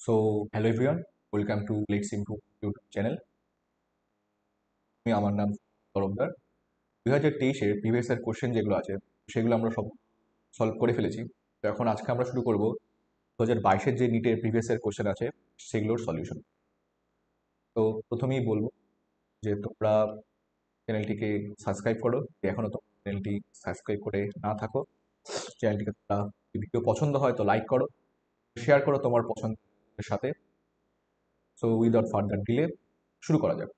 So hello everyone, welcome to let's improve YouTube channel. আমার নাম Tarafdar. 2023-এর previous year question যেগুলো আছে সেগুলো আমরা সব সলভ করে ফেলেছি। তো এখন আজকে আমরা শুরু করব 2022-এর যে নিটের প্রিভিয়াস ইয়ার কোশ্চেন আছে সেগুলোর সলিউশন। তো প্রথমেই বলবো যে তোমরা চ্যানেলটিকে সাবস্ক্রাইব করো। যদি এখনও তোমার চ্যানেলটি সাবস্ক্রাইব করে না থাকো, চ্যানেলটিকে তোমরা যদি ভিডিও পছন্দ হয় তো লাইক করো, শেয়ার করো তোমার পছন্দের সাথে। সো উইদাউট ফার্দার ডিলে শুরু করা যাক।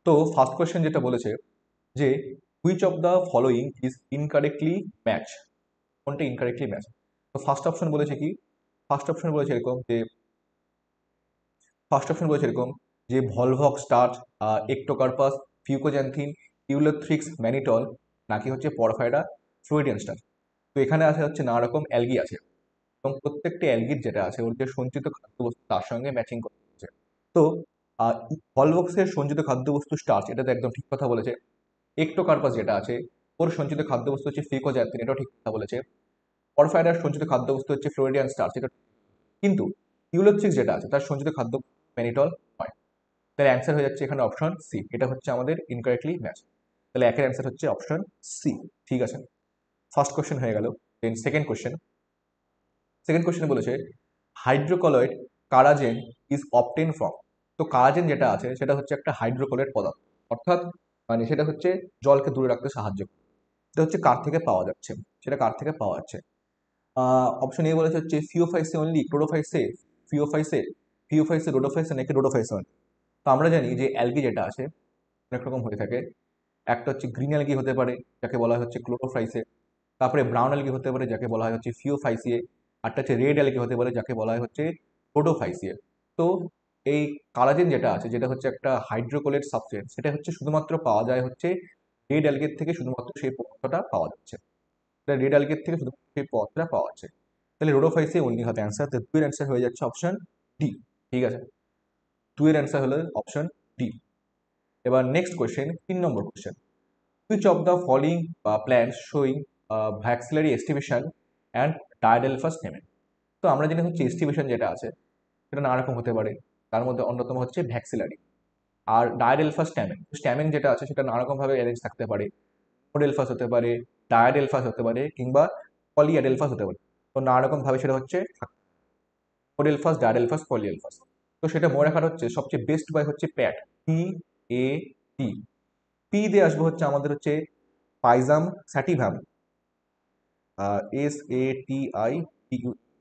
তো ফার্স্ট কোয়েশ্চেন যেটা বলেছে যে which of the following is incorrectly match, কোনটা ইনকারেক্টলি ম্যাচ। তো ফার্স্ট অপশন বলেছে এরকম যে ভলভক স্টার্চ, একটোকার্পাস, ফিউকোজ্যান্থিন, ইউলোথ্রিক্স ম্যানিটল, নাকি হচ্ছে পরফাইরা ফ্লুইডিয়ান স্টার। তো এখানে আছে হচ্ছে নানা রকম অ্যালগি আছে এবং প্রত্যেকটি অ্যালগির যেটা আছে ওর যে সঞ্চিত খাদ্যবস্তু তার সঙ্গে ম্যাচিং করছে। তো ভলভক্সের সঞ্চিত খাদ্যবস্তু স্টার্চ, এটা তো একদম ঠিক কথা বলেছে। একটোকার্পাস যেটা আছে ওর সঞ্চিত খাদ্যবস্তু হচ্ছে ফিকোজ্যান্থিন, এটাও ঠিক কথা বলেছে। পরফাইরার সঞ্চিত খাদ্যবস্তু হচ্ছে ফ্লোরিডিয়ান স্টার্চ, এটা কিন্তু ইউলোথ্রিক্স যেটা আছে তার সঞ্চিত খাদ্য ম্যানিটল নয়। তাহলে অ্যান্সার হয়ে যাচ্ছে এখানে অপশন সি, এটা হচ্ছে আমাদের ইনকারেক্টলি ম্যাচ। তাহলে একের অ্যান্সার হচ্ছে অপশন সি। ঠিক আছে, ফার্স্ট কোশ্চেন হয়ে গেল। দেন সেকেন্ড কোশ্চেন বলেছে হাইড্রোকলয়েড কারাজেন ইজ অবটেন ফ্রম। তো কারাজেন যেটা আছে সেটা হচ্ছে একটা হাইড্রোকলয়েড পদার্থ, অর্থাৎ মানে সেটা হচ্ছে জলকে দূরে রাখতে সাহায্য করে। এটা হচ্ছে কার থেকে পাওয়া যাচ্ছে, সেটা কার থেকে পাওয়া যাচ্ছে। অপশন এ বলেছে হচ্ছে ফিওফাইসে অনলি, ক্লোরোফাইসে, ফিওফাইসে, ফিওফাইসে রোডোফাইসে, নাকি রোডোফাইসে অনলি। তো আমরা জানি যে অ্যালগি যেটা আছে অনেক রকম হয়ে থাকে। একটা হচ্ছে গ্রিন অ্যালগি হতে পারে যাকে বলা হয় হচ্ছে ক্লোরোফাইসে, তারপরে ব্রাউন অ্যালগি হতে পারে যাকে বলা হয় হচ্ছে ফিওফাইসিয়ে, আরটা হচ্ছে রেড অ্যালগি হতে পারে যাকে বলা হয় হচ্ছে রোডোফাইসিয়ে। তো এই কালাজিন যেটা আছে যেটা হচ্ছে একটা হাইড্রোকোলেট সাবস্টেন্স, সেটা হচ্ছে শুধুমাত্র পাওয়া যায় হচ্ছে রেড অ্যালগির থেকে, শুধুমাত্র সেই পদার্থটা পাওয়া যাচ্ছে। রেড অ্যালগির থেকে শুধুমাত্র সেই পদার্থটা পাওয়া যাচ্ছে। তাহলে রোডোফাইসিয়ে অনলি হবে অ্যান্সার। তো দুইয়ের অ্যান্সার হয়ে যাচ্ছে অপশন ডি। ঠিক আছে, দুইয়ের অ্যান্সার হলো অপশন ডি। এবার next question, 3 number question. Which of the following plants showing maxillary estivation and diadelphous stamen? তো আমরা জানি হচ্ছে এস্টিভেশন যেটা আছে সেটা নানা রকম হতে পারে, তার মধ্যে অন্যতম হচ্ছে ভ্যাক্সিলারি। আর ডায়াডেলফাস স্ট্যামেন, স্ট্যামেন যেটা আছে সেটা নানা রকম ভাবে অ্যারেঞ্জ থাকতে পারে, মোডেলফাস হতে পারে, ডায়াডেলফাস হতে পারে, কিংবা পলিঅ্যাডেলফাস হতে পারে। তো নানা রকম ভাবে সেটা হচ্ছে মোডেলফাস, ডায়াডেলফাস, পলিএলফাস। তো সেটা মনে রাখার হচ্ছে সবচেয়ে বেস্ট বাই হচ্ছে প্যাট, পি এ টি। পি দিয়ে আসবে হচ্ছে আমাদের হচ্ছে পাইজাম স্যাটিভাম, SATI,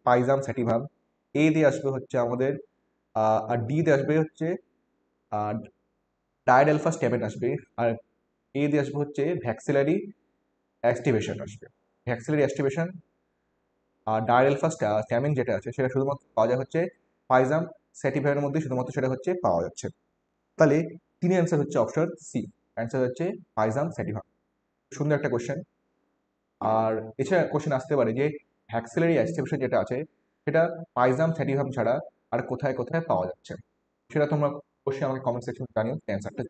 পাইজাম স্যাটিভাম। এ দিয়ে আসবে হচ্ছে আমাদের আর ডি দিয়ে আসবে হচ্ছে ডায়াডেলফা স্ট্যামেন আসবে। আর এ দিয়ে আসবে হচ্ছে ভ্যাক্সিলারি অ্যাক্টিভেশন আসবে। ভ্যাক্সিলারি অ্যাক্টিভেশন আর ডায়াডেলফা স্ট্যামেন যেটা আছে সেটা শুধুমাত্র পাওয়া যায় হচ্ছে পাইজাম স্যাটিভামের মধ্যে, শুধুমাত্র সেটা হচ্ছে পাওয়া যাচ্ছে। তাহলে তিনি অ্যান্সার হচ্ছে অপশন সি, অ্যান্সার হচ্ছে পাইজাম স্যাটিভাম। সুন্দর একটা কোশ্চেন। আর এছাড়া কোশ্চেন আসতে পারে যে ভ্যাক্সিলারি অ্যাস্টিভেশন যেটা আছে সেটা পাইজাম স্যাটিভাম ছাড়া আর কোথায় কোথায় পাওয়া যাচ্ছে, সেটা তোমরা অবশ্যই আমাকে কমেন্ট সেকশনে জানিও অ্যান্সারটা।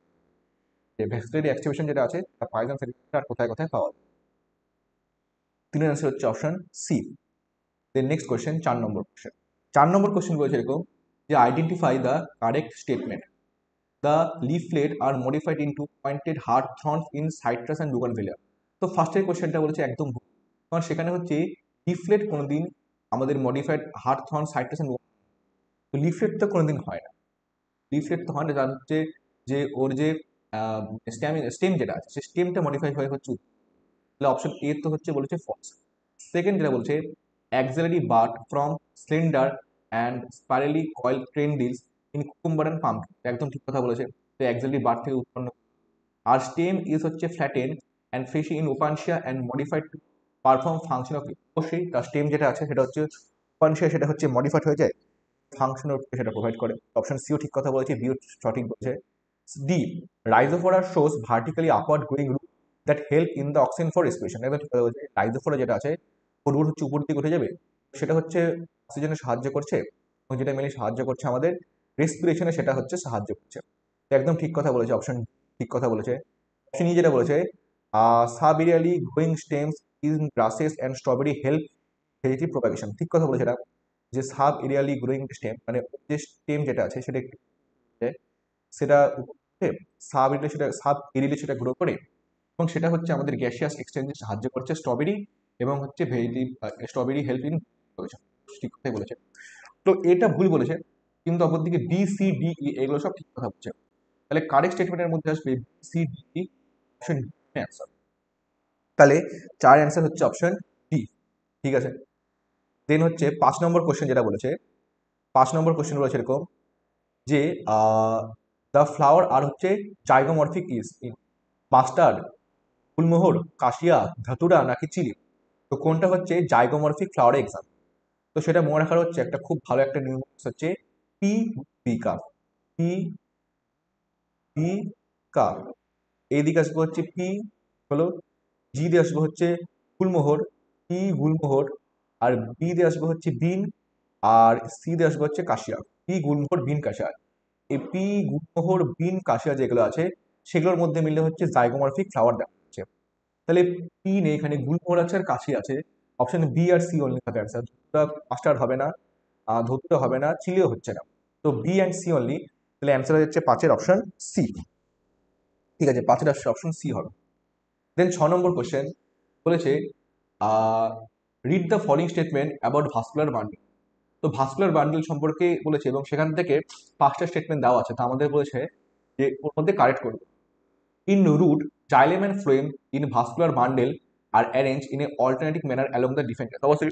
যে ভ্যাক্সিলারি অ্যাস্টিভেশন যেটা আছে তা পাইজাম স্যাটিভাম আর কোথায় কোথায় পাওয়া যায়। তিনের অ্যান্সার হচ্ছে option C. Then next question, 4 number question. 4 number question বলেছে এরকম যে identify the correct statement, the leaflet are modified into pointed hard thorns in citrus and bougainvillea. তো ফার্স্টের কোয়েশ্চেনটা বলেছে একদম ভুল, কারণ সেখানে হচ্ছে লিফলেট কোনোদিন আমাদের modified heart Throne citrus and, তো লিফলেট তো কোনোদিন হয় না। লিফলেট তো হয় না, যার হচ্ছে যে ওর যে স্টেম যেটা আছে সেই স্টেমটা মডিফাই হয়ে হচ্ছে তাহলে অপশন এ তো হচ্ছে বলেছে ফলস। সেকেন্ড যেটা বলছে axillary bud from slender and spirally coil tendrils in cucumber and pump, একদম ঠিক কথা বলেছে। তো অ্যাক্সিলারি বাট থেকে উৎপন্ন। আর স্টেম ইজ হচ্ছে flatten and fleshy in opuntia and modified to perform function of, অবশ্যই তার স্টেম যেটা আছে সেটা হচ্ছে ওপানশিয়া, সেটা হচ্ছে মডিফাইড হয়ে যায় ফাংশনের সেটা প্রোভাইড করে। অপশন সিও ঠিক কথা বলেছে, বিও সঠিক বলেছে। The rhizophora shows vertically upward growing root that help in the oxygen for respiration, একদম ঠিক কথা বলেছে। রাইজোফোরা যেটা আছে ও রুট হচ্ছে উপর দিকে উঠে যাবে, সেটা হচ্ছে অক্সিজেনে সাহায্য করছে এবং যেটা মেনলি সাহায্য করছে আমাদের রেসপিরেশনে, সেটা হচ্ছে সাহায্য করছে। তো একদম ঠিক কথা বলেছে, অপশন ঠিক কথা বলেছে। অপশন ই যেটা বলেছে subaerially growing stems in grasses and strawberry help vegetative propagation, ঠিক কথা বলেছে এটা। যে সাব এরিয়ালি গ্রোয়িং স্টেম, মানে যে স্টেম যেটা আছে সেটা একটু সেটা সাব এরিয়ালি সেটা গ্রো করে, এবং সেটা হচ্ছে আমাদের গ্যাসিয়াস এক্সচেঞ্জে সাহায্য করছে স্ট্রবেরি, এবং হচ্ছে ভেরি স্ট্রবেরি হেল্প ইন, ঠিক কথাই বলেছে। তো এটা ভুল বলেছে, কিন্তু অপরদিকে বি সি ডি ই এগুলো সব ঠিক কথা বলছে। তাহলে কারেক্ট স্টেটমেন্টের মধ্যে আসবে B C D E, option answer. তাহলে চার অ্যান্সার হচ্ছে অপশন ডি। ঠিক আছে, দেন হচ্ছে 5 নম্বর কোশ্চেন যেটা বলেছে, 5 নম্বর কোশ্চেন বলেছে এরকম যে দ্য ফ্লাওয়ার আর হচ্ছে জাইগোমরফিক ইজ ইন মাস্টার্ড, ফুলমোহর, কাশিয়া, ধাতুরা নাকি চিলি। তো কোনটা হচ্ছে জাইগোমরফিক ফ্লাওয়ার এক্সাম? তো সেটা মনে রাখার হচ্ছে একটা খুব ভালো একটা নিয়ম হচ্ছে পি বিকা, পি বি কা, এইদিকে আসবে হচ্ছে পি হলো, জি দিয়ে আসবে হচ্ছে গুলমোহর, পি গুলমোহর, আর বি দিয়ে আসবে হচ্ছে বিন, আর সি দিয়ে আসবে হচ্ছে কাশিয়া। পি গুলমোহর বিন কাশিয়া, এই পি গুলমোহর বিন কাশিয়া যেগুলো আছে সেগুলোর মধ্যে মিললে হচ্ছে জাইগোমরফিক ফ্লাওয়ার দেখা যাচ্ছে। তাহলে পি নেই এখানে, গুলমোহর আছে আর কাশি আছে, অপশন বি আর সি অনলি হবে অ্যান্সার। মাস্টার্ড হবে না, ধতুরা হবে না, চিলিও হচ্ছে না, তো বি অ্যান্ড সি অনলি। তাহলে অ্যান্সার হচ্ছে 5-এর অপশন সি। ঠিক আছে, 5-এর অপশন সি হবে। দেন 6 নম্বর কোশ্চেন বলেছে read the following statement about vascular bundle. তো ভাস্কুলার বান্ডেল সম্পর্কে বলেছে, এবং সেখান থেকে 5টা স্টেটমেন্ট দেওয়া আছে, তা আমাদের বলেছে যে ওর মধ্যে কারেক্ট করবে। In root, xylem and phloem in vascular bundle are arranged in a alternating manner along the different, অবশ্যই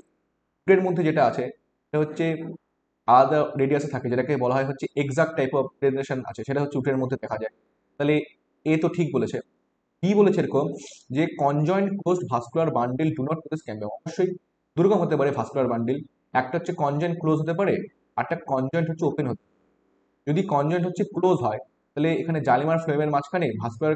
রুটের মধ্যে যেটা আছে সেটা হচ্ছে আলাদা রেডিয়াসে থাকে, যেটাকে বলা হয় হচ্ছে এক্সাক্ট টাইপ অফ প্রেজেন্টেশন আছে, সেটা হচ্ছে রুটের মধ্যে দেখা যায়। তাহলে এ তো ঠিক বলেছে। বি বলেছে এরকম যে conjoined closed vascular bundle do not process ক্যাম্বিয়াম, অবশ্যই দুরকম হতে পারে ভাস্কুলার বান্ডেল, একটা হচ্ছে কনজয়েন্ট ক্লোজ হতে পারে, আর একটা কনজয়েন্ট হচ্ছে ওপেন হতে পারে। যদি কনজয়েন্ট হচ্ছে ক্লোজ হয়, তাহলে এখানে জালিমার ফ্লোয়েমের মাঝখানে ভাস্কুলার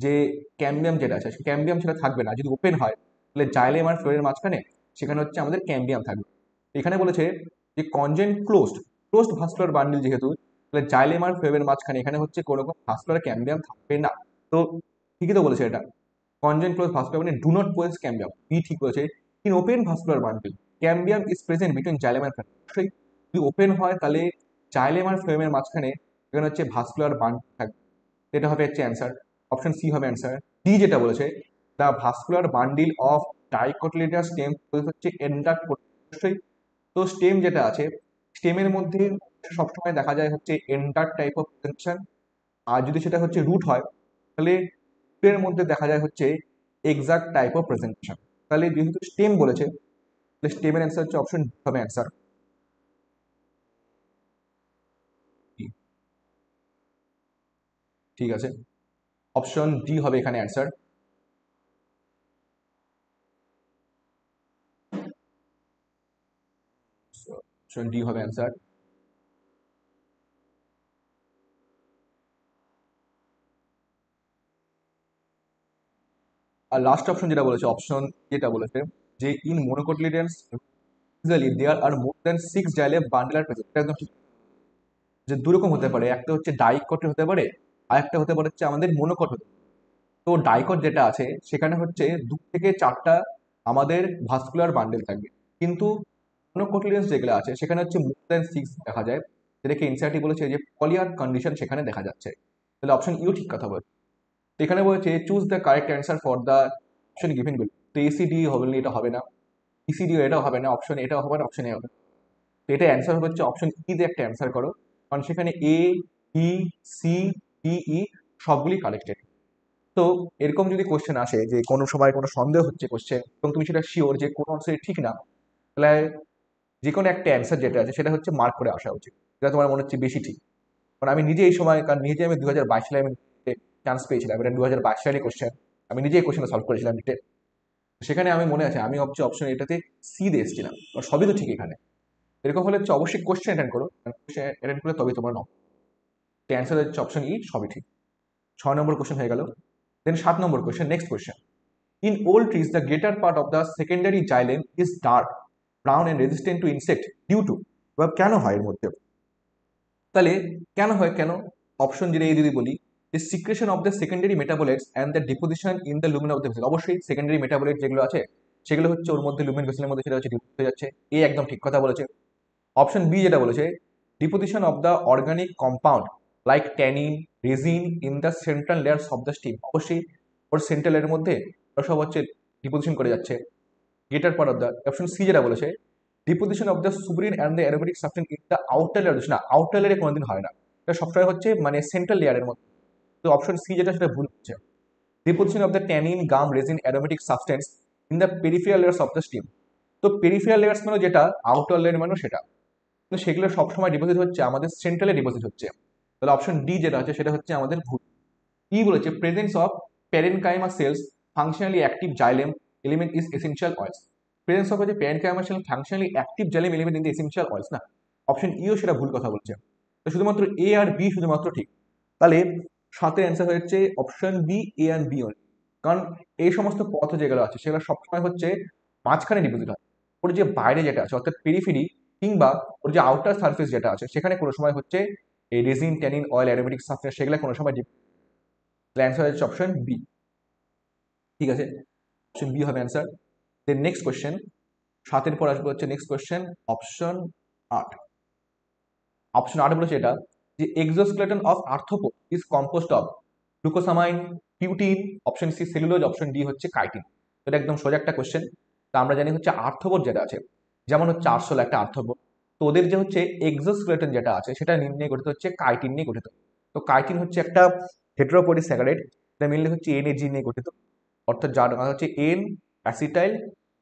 যে ক্যাম্বিয়াম যেটা আছে সেই ক্যাম্বিয়াম সেটা থাকবে না। যদি ওপেন হয় তাহলে জাইলেম আর ফ্লোয়েমের মাঝখানে সেখানে হচ্ছে আমাদের ক্যাম্বিয়াম থাকবে। এখানে বলেছে যে কনজয়েন্ট ক্লোজড ভাস্কুলার বান্ডেল যেহেতু, তাহলে জাইলেম আর ফ্লোয়েমের মাঝখানে এখানে হচ্ছে কোনো রকম ভাস্কুলার ক্যাম্বিয়াম থাকবে না। তো ঠিকই তো বলেছে এটা, কনজয়েন্ট ক্লোজ ভাস্কুলার মানে do not possess cambium, B ঠিক বলেছে। In open vascular bundle cambium is present between xylem আর ফ্লোয়েম, অবশ্যই যদি ওপেন হয় তাহলে জাইলেম আর ফ্লোয়েমের মাঝখানে এখানে হচ্ছে ভাস্কুলার বান্ডেল থাকবে, এটা হবে হচ্ছে অ্যান্সার, অপশন সি হবে অ্যান্সার। ডি যেটা বলেছে the vascular bundle of dicotyledonous stem হচ্ছে এন্ডাক্ট, অবশ্যই। তো স্টেম যেটা আছে স্টেমের মধ্যে সবসময় দেখা যায় হচ্ছে এন্ডাক্ট টাইপ অফ প্রেজেন্টেশন, আর যদি সেটা হচ্ছে রুট হয় তাহলে রুটের মধ্যে দেখা যায় হচ্ছে এক্সাক্ট টাইপ অফ প্রেজেন্টেশন। তাহলে যেহেতু স্টেম বলেছে তাহলে স্টেমের অ্যান্সার হচ্ছে অপশন ডি হবে অ্যান্সার। ঠিক আছে, অপশন ডি হবে এখানে অ্যান্সার। অপশন ডি হবে অ্যান্সার। আর লাস্ট অপশন যেটা বলেছে, অপশন যেটা বলেছে যে in monocotyledons usually there are more than 6 ডাইলে বান্ডেল আর প্রেজেন্ট, এটা একদম ঠিক। যে দুরকম হতে পারে, একটা হচ্ছে ডাইকট হতে পারে, আর একটা হতে পারে হচ্ছে আমাদের মনোকট হতে পারে। তো ডাইকট যেটা আছে সেখানে হচ্ছে 2 থেকে 4টা আমাদের ভাস্কুলার বান্ডেল থাকবে, কিন্তু মনোকটিলিডেন্স যেগুলো আছে সেখানে হচ্ছে মোর দ্যান 6 দেখা যায়, যেটাকে এনসিআরটি বলেছে যে পলিয়ার কন্ডিশন সেখানে দেখা যাচ্ছে। তাহলে অপশন ইউ ঠিক কথা বলে। তো এখানে বলেছে choose the correct answer for the option given below. তো এসিডি হবে, এটা হবে না, ইসিডি এটাও হবে না, অপশন এটাও হবে না, অপশন এ হবে। তো এটা অ্যান্সার হবে হচ্ছে অপশন ই দিয়ে একটা অ্যান্সার করো, কারণ সেখানে এ বি সি ডি ই সবগুলি কালেক্টেড। তো এরকম যদি কোশ্চেন আসে যে কোনো সময় কোনো সন্দেহ হচ্ছে কোশ্চেন এবং তুমি সেটা শিওর যে কোনো অ্যান্সার ঠিক না, তাহলে যে কোনো একটা অ্যান্সার যেটা আছে সেটা হচ্ছে মার্ক করে আসা উচিত, যেটা তোমার মনে হচ্ছে বেশি ঠিক। কারণ আমি নিজে এই সময়, কারণ নিজে আমি 2022 সালে আমি চান্স পেয়েছিলাম, এটা 2022 সালে কোশ্চেন, আমি নিজে এই কোশ্চেনটা সলভ করেছিলাম নিটে। সেখানে আমি মনে আছে আমি হচ্ছে অপশন এটাতে সি দিয়ে এসেছিলাম, সবই তো ঠিক এখানে। এরকম হলে হচ্ছে অবশ্যই কোশ্চেন অ্যাটেন্ড করো, কোশ্চেন অ্যাটেন্ড করলে তবেই তোমার অ্যান্সার হচ্ছে অপশন ই, সবই ঠিক। 6 নম্বর কোশ্চেন হয়ে গেল। Then 7 number question, next question. In old trees the greater part of the secondary xylem is dark brown and resistant to insect due to, বা কেন হয় এর মধ্যে? তাহলে কেন হয়, কেন? অপশন যেটা এই যদি বলি যে secretion of the secondary metabolites and the deposition in the lumen of the vessel, অবশ্যই সেকেন্ডারি মেটাবলাইট যেগুলো আছে সেগুলো হচ্ছে ওর মধ্যে লুমেন ভেসেলের মধ্যে সেটা হচ্ছে ডিপোজিট হয়ে যাচ্ছে, এ একদম ঠিক কথা বলেছে। অপশন বি যেটা বলেছে deposition of the organic compound like tannin resin in the central layers of the stem, অবশ্যই ওর সেন্ট্রাল লেয়ারের মধ্যে ওরা সব হচ্ছে ডিপোজিশন করে যাচ্ছে। Greater part of the option C যেটা বলেছে deposition of the suberin and the aromatic substance in the outer layer, না আউটার লেয়ারে কোনোদিন হয় না, এটা সবসময় হচ্ছে মানে সেন্ট্রাল লেয়ারের মধ্যে। তো অপশন সি যেটা সেটা ভুল হচ্ছে। Deposition of the tannin gum resin aromatic substance in the peripheral layers of the stem. তো পেরিফেরাল লেয়ার্স মানে যেটা, আউটার লেয়ার মানে সেটা, কিন্তু সেগুলো সবসময় ডিপোজিট হচ্ছে আমাদের সেন্ট্রালে ডিপোজিট হচ্ছে। তাহলে অপশন ডি যেটা হচ্ছে সেটা হচ্ছে আমাদের ভুল। ই বলেছে presence of parenchyma cells functionally active xylem element is essential oils. Presence of হচ্ছে parenchyma cell functionally active xylem element in the essential oils, না অপশন ইও সেটা ভুল কথা বলছে। তো শুধুমাত্র এ আর বি শুধুমাত্র ঠিক। তাহলে সাতের অ্যান্সার হচ্ছে অপশন বি, এ আর বি অনলি। কারণ এই সমস্ত পথ যেগুলো আছে সেগুলো সবসময় হচ্ছে মাঝখানে ডিপোজিট হয়, ওর যে বাইরে যেটা আছে অর্থাৎ পেরিফেরি কিংবা ওর যে আউটার সার্ফেস যেটা আছে সেখানে কোনো সময় হচ্ছে এই resin tannin oil aromatic substance সেগুলো কোনো সময় অ্যান্সার হচ্ছে অপশন বি। ঠিক আছে, অপশন বি হবে অ্যান্সার। দেন নেক্সট কোয়েশ্চেন, সাতের পর আসবে হচ্ছে নেক্সট কোয়েশ্চেন অপশন আট। অপশন আট বলেছে এটা যে exoskeleton of arthropod is composed of glucosamine পিউটিন, option C cellulose, option D হচ্ছে কাইটিন। এটা একদম সোজা একটা কোয়েশ্চেন। তা আমরা জানি হচ্ছে আর্থ্রোপোড যেটা আছে, যেমন হচ্ছে আরশোল একটা আর্থ্রোপোড, তো ওদের যে হচ্ছে এক্সোস্কেলেটন যেটা আছে সেটা নিয়ে গঠিত হচ্ছে কাইটিন নিয়ে গঠিত। তো কাইটিন হচ্ছে একটা হেটেরোপলিস্যাকারাইড, এটা মেনলি হচ্ছে এনএজি নিয়ে গঠিত, অর্থাৎ যার মানে হচ্ছে এন অ্যাসিটাইল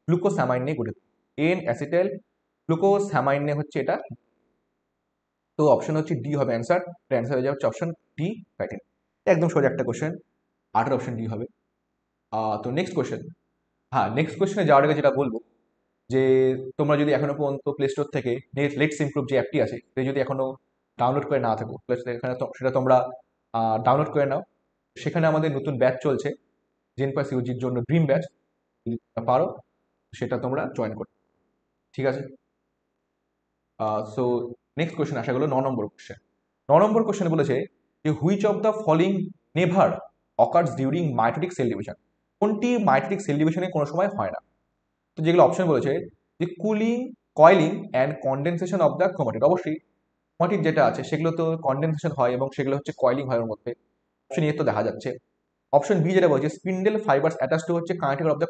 গ্লুকোস্যামাইন নিয়ে গঠিত। এন অ্যাসিটাইল গ্লুকোস্যামাইন নিয়ে হচ্ছে এটা। তো অপশন হচ্ছে ডি হবে অ্যান্সার। অ্যান্সার হয়ে যাচ্ছে অপশন ডি কাইটিন। একদম সোজা একটা কোশ্চেন, আটের অপশন ডি হবে। তো নেক্সট কোশ্চেন, হ্যাঁ নেক্সট কোশ্চেনে যাওয়ার আগে যেটা বলবো যে তোমরা যদি এখনো পর্যন্ত প্লে স্টোর থেকে লেটস ইমপ্রুভ যে অ্যাপটি আছে সেটা যদি এখনো ডাউনলোড করে না থাকো এখানে সেটা তোমরা ডাউনলোড করে নাও। সেখানে আমাদের নতুন ব্যাচ চলছে জেনপাস ইউজির জন্য, ড্রিম ব্যাচ, যদি তোমরা পারো সেটা তোমরা জয়েন করো। ঠিক আছে, সো নেক্সট কোয়েশ্চেন আসা গেলো 9 নম্বর কোয়েশ্চেন। 9 নম্বর কোয়েশ্চেন বলেছে যে which of the following never occurs during mitotic cell division, কোনটি মাইটোটিক সেল ডিভিশনে কোনো সময় হয় না। তো যেগুলো অপশন বলেছে যে cooling, coiling and condensation of the chromatid, অবশ্যই ক্রোমাটিড যেটা আছে সেগুলো তো কন্ডেনসেশন হয় এবং সেগুলো হচ্ছে কয়েলিং হয় ওর মধ্যে, অপশন এ তো দেখা যাচ্ছে। অপশন বি যেটা বলছে স্পিন্ডেল ফাইবার্স অ্যাটাচ টু হচ্ছে কানেক্টিকার অফ দ্য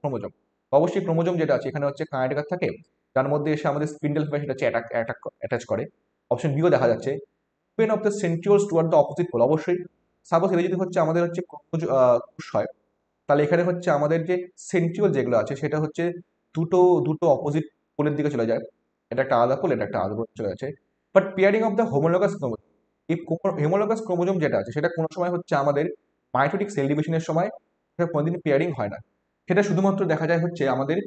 ক্রোমোজোম, অবশ্যই ক্রোমোজোম যেটা আছে এখানে হচ্ছে কানেক্টিকার থাকে যার মধ্যে এসে আমাদের স্পিন্ডেল ফাইবার সেটা হচ্ছে অ্যাটাচ করে। অপশন বিও দেখা যাচ্ছে পেন of the centrioles toward the opposite pole, অবশ্যই সাপোজ এটা যদি হচ্ছে আমাদের হচ্ছে কোষ হয়, তাহলে এখানে হচ্ছে আমাদের যে সেন্ট্রিওল যেগুলো আছে সেটা হচ্ছে দুটো দুটো অপোজিট পোলের দিকে চলে যায়, এটা একটা আলাদা পোল, এটা একটা আলাদা পোল চলে যাচ্ছে। But pairing of the homologous chromosome, এই হোমোলোগাস ক্রোমোজোম যেটা আছে সেটা কোনো সময় হচ্ছে আমাদের মাইটোটিক সেল ডিভিশনের সময় সেটা কোনোদিন পেয়ারিং হয় না। সেটা শুধুমাত্র দেখা যায় হচ্ছে আমাদের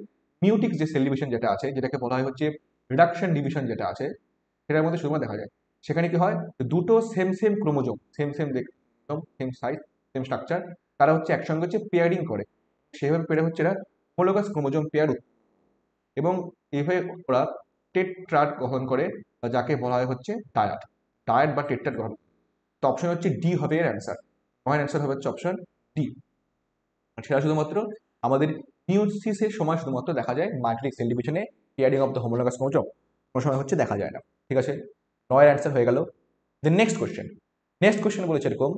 মিউটিক যে সেল ডিভিশন যেটা আছে, যেটাকে বলা হয় হচ্ছে রিডাকশন ডিভিশন যেটা আছে, সেটার মধ্যে শুধুমাত্র দেখা যায়। সেখানে কি হয়, দুটো same same chromosome, same same same size same structure, তারা হচ্ছে একসঙ্গে হচ্ছে পেয়ারিং করে, সেভাবে পেয়ার হচ্ছে এরা হোমোলোগাস ক্রোমোজোম পেয়ার, এবং এইভাবে ওরা টেট্রাড গঠন করে, যাকে বলা হয় হচ্ছে ডায়াড, ডায়াড বা টেট্রাড গঠন। তো অপশন হচ্ছে ডি হবে এর অ্যান্সার, আমার অ্যান্সার হবে হচ্ছে অপশন ডি। সেটা শুধুমাত্র আমাদের মিউসিসের সময় শুধুমাত্র দেখা যায়, মাইটোটিক সেল ডিভিশনে pairing of the homologous chromosome কোনো সময় হচ্ছে দেখা যায় না। ঠিক আছে, নয়ের অ্যান্সার হয়ে গেল। Then next question, next question বলেছে এরকম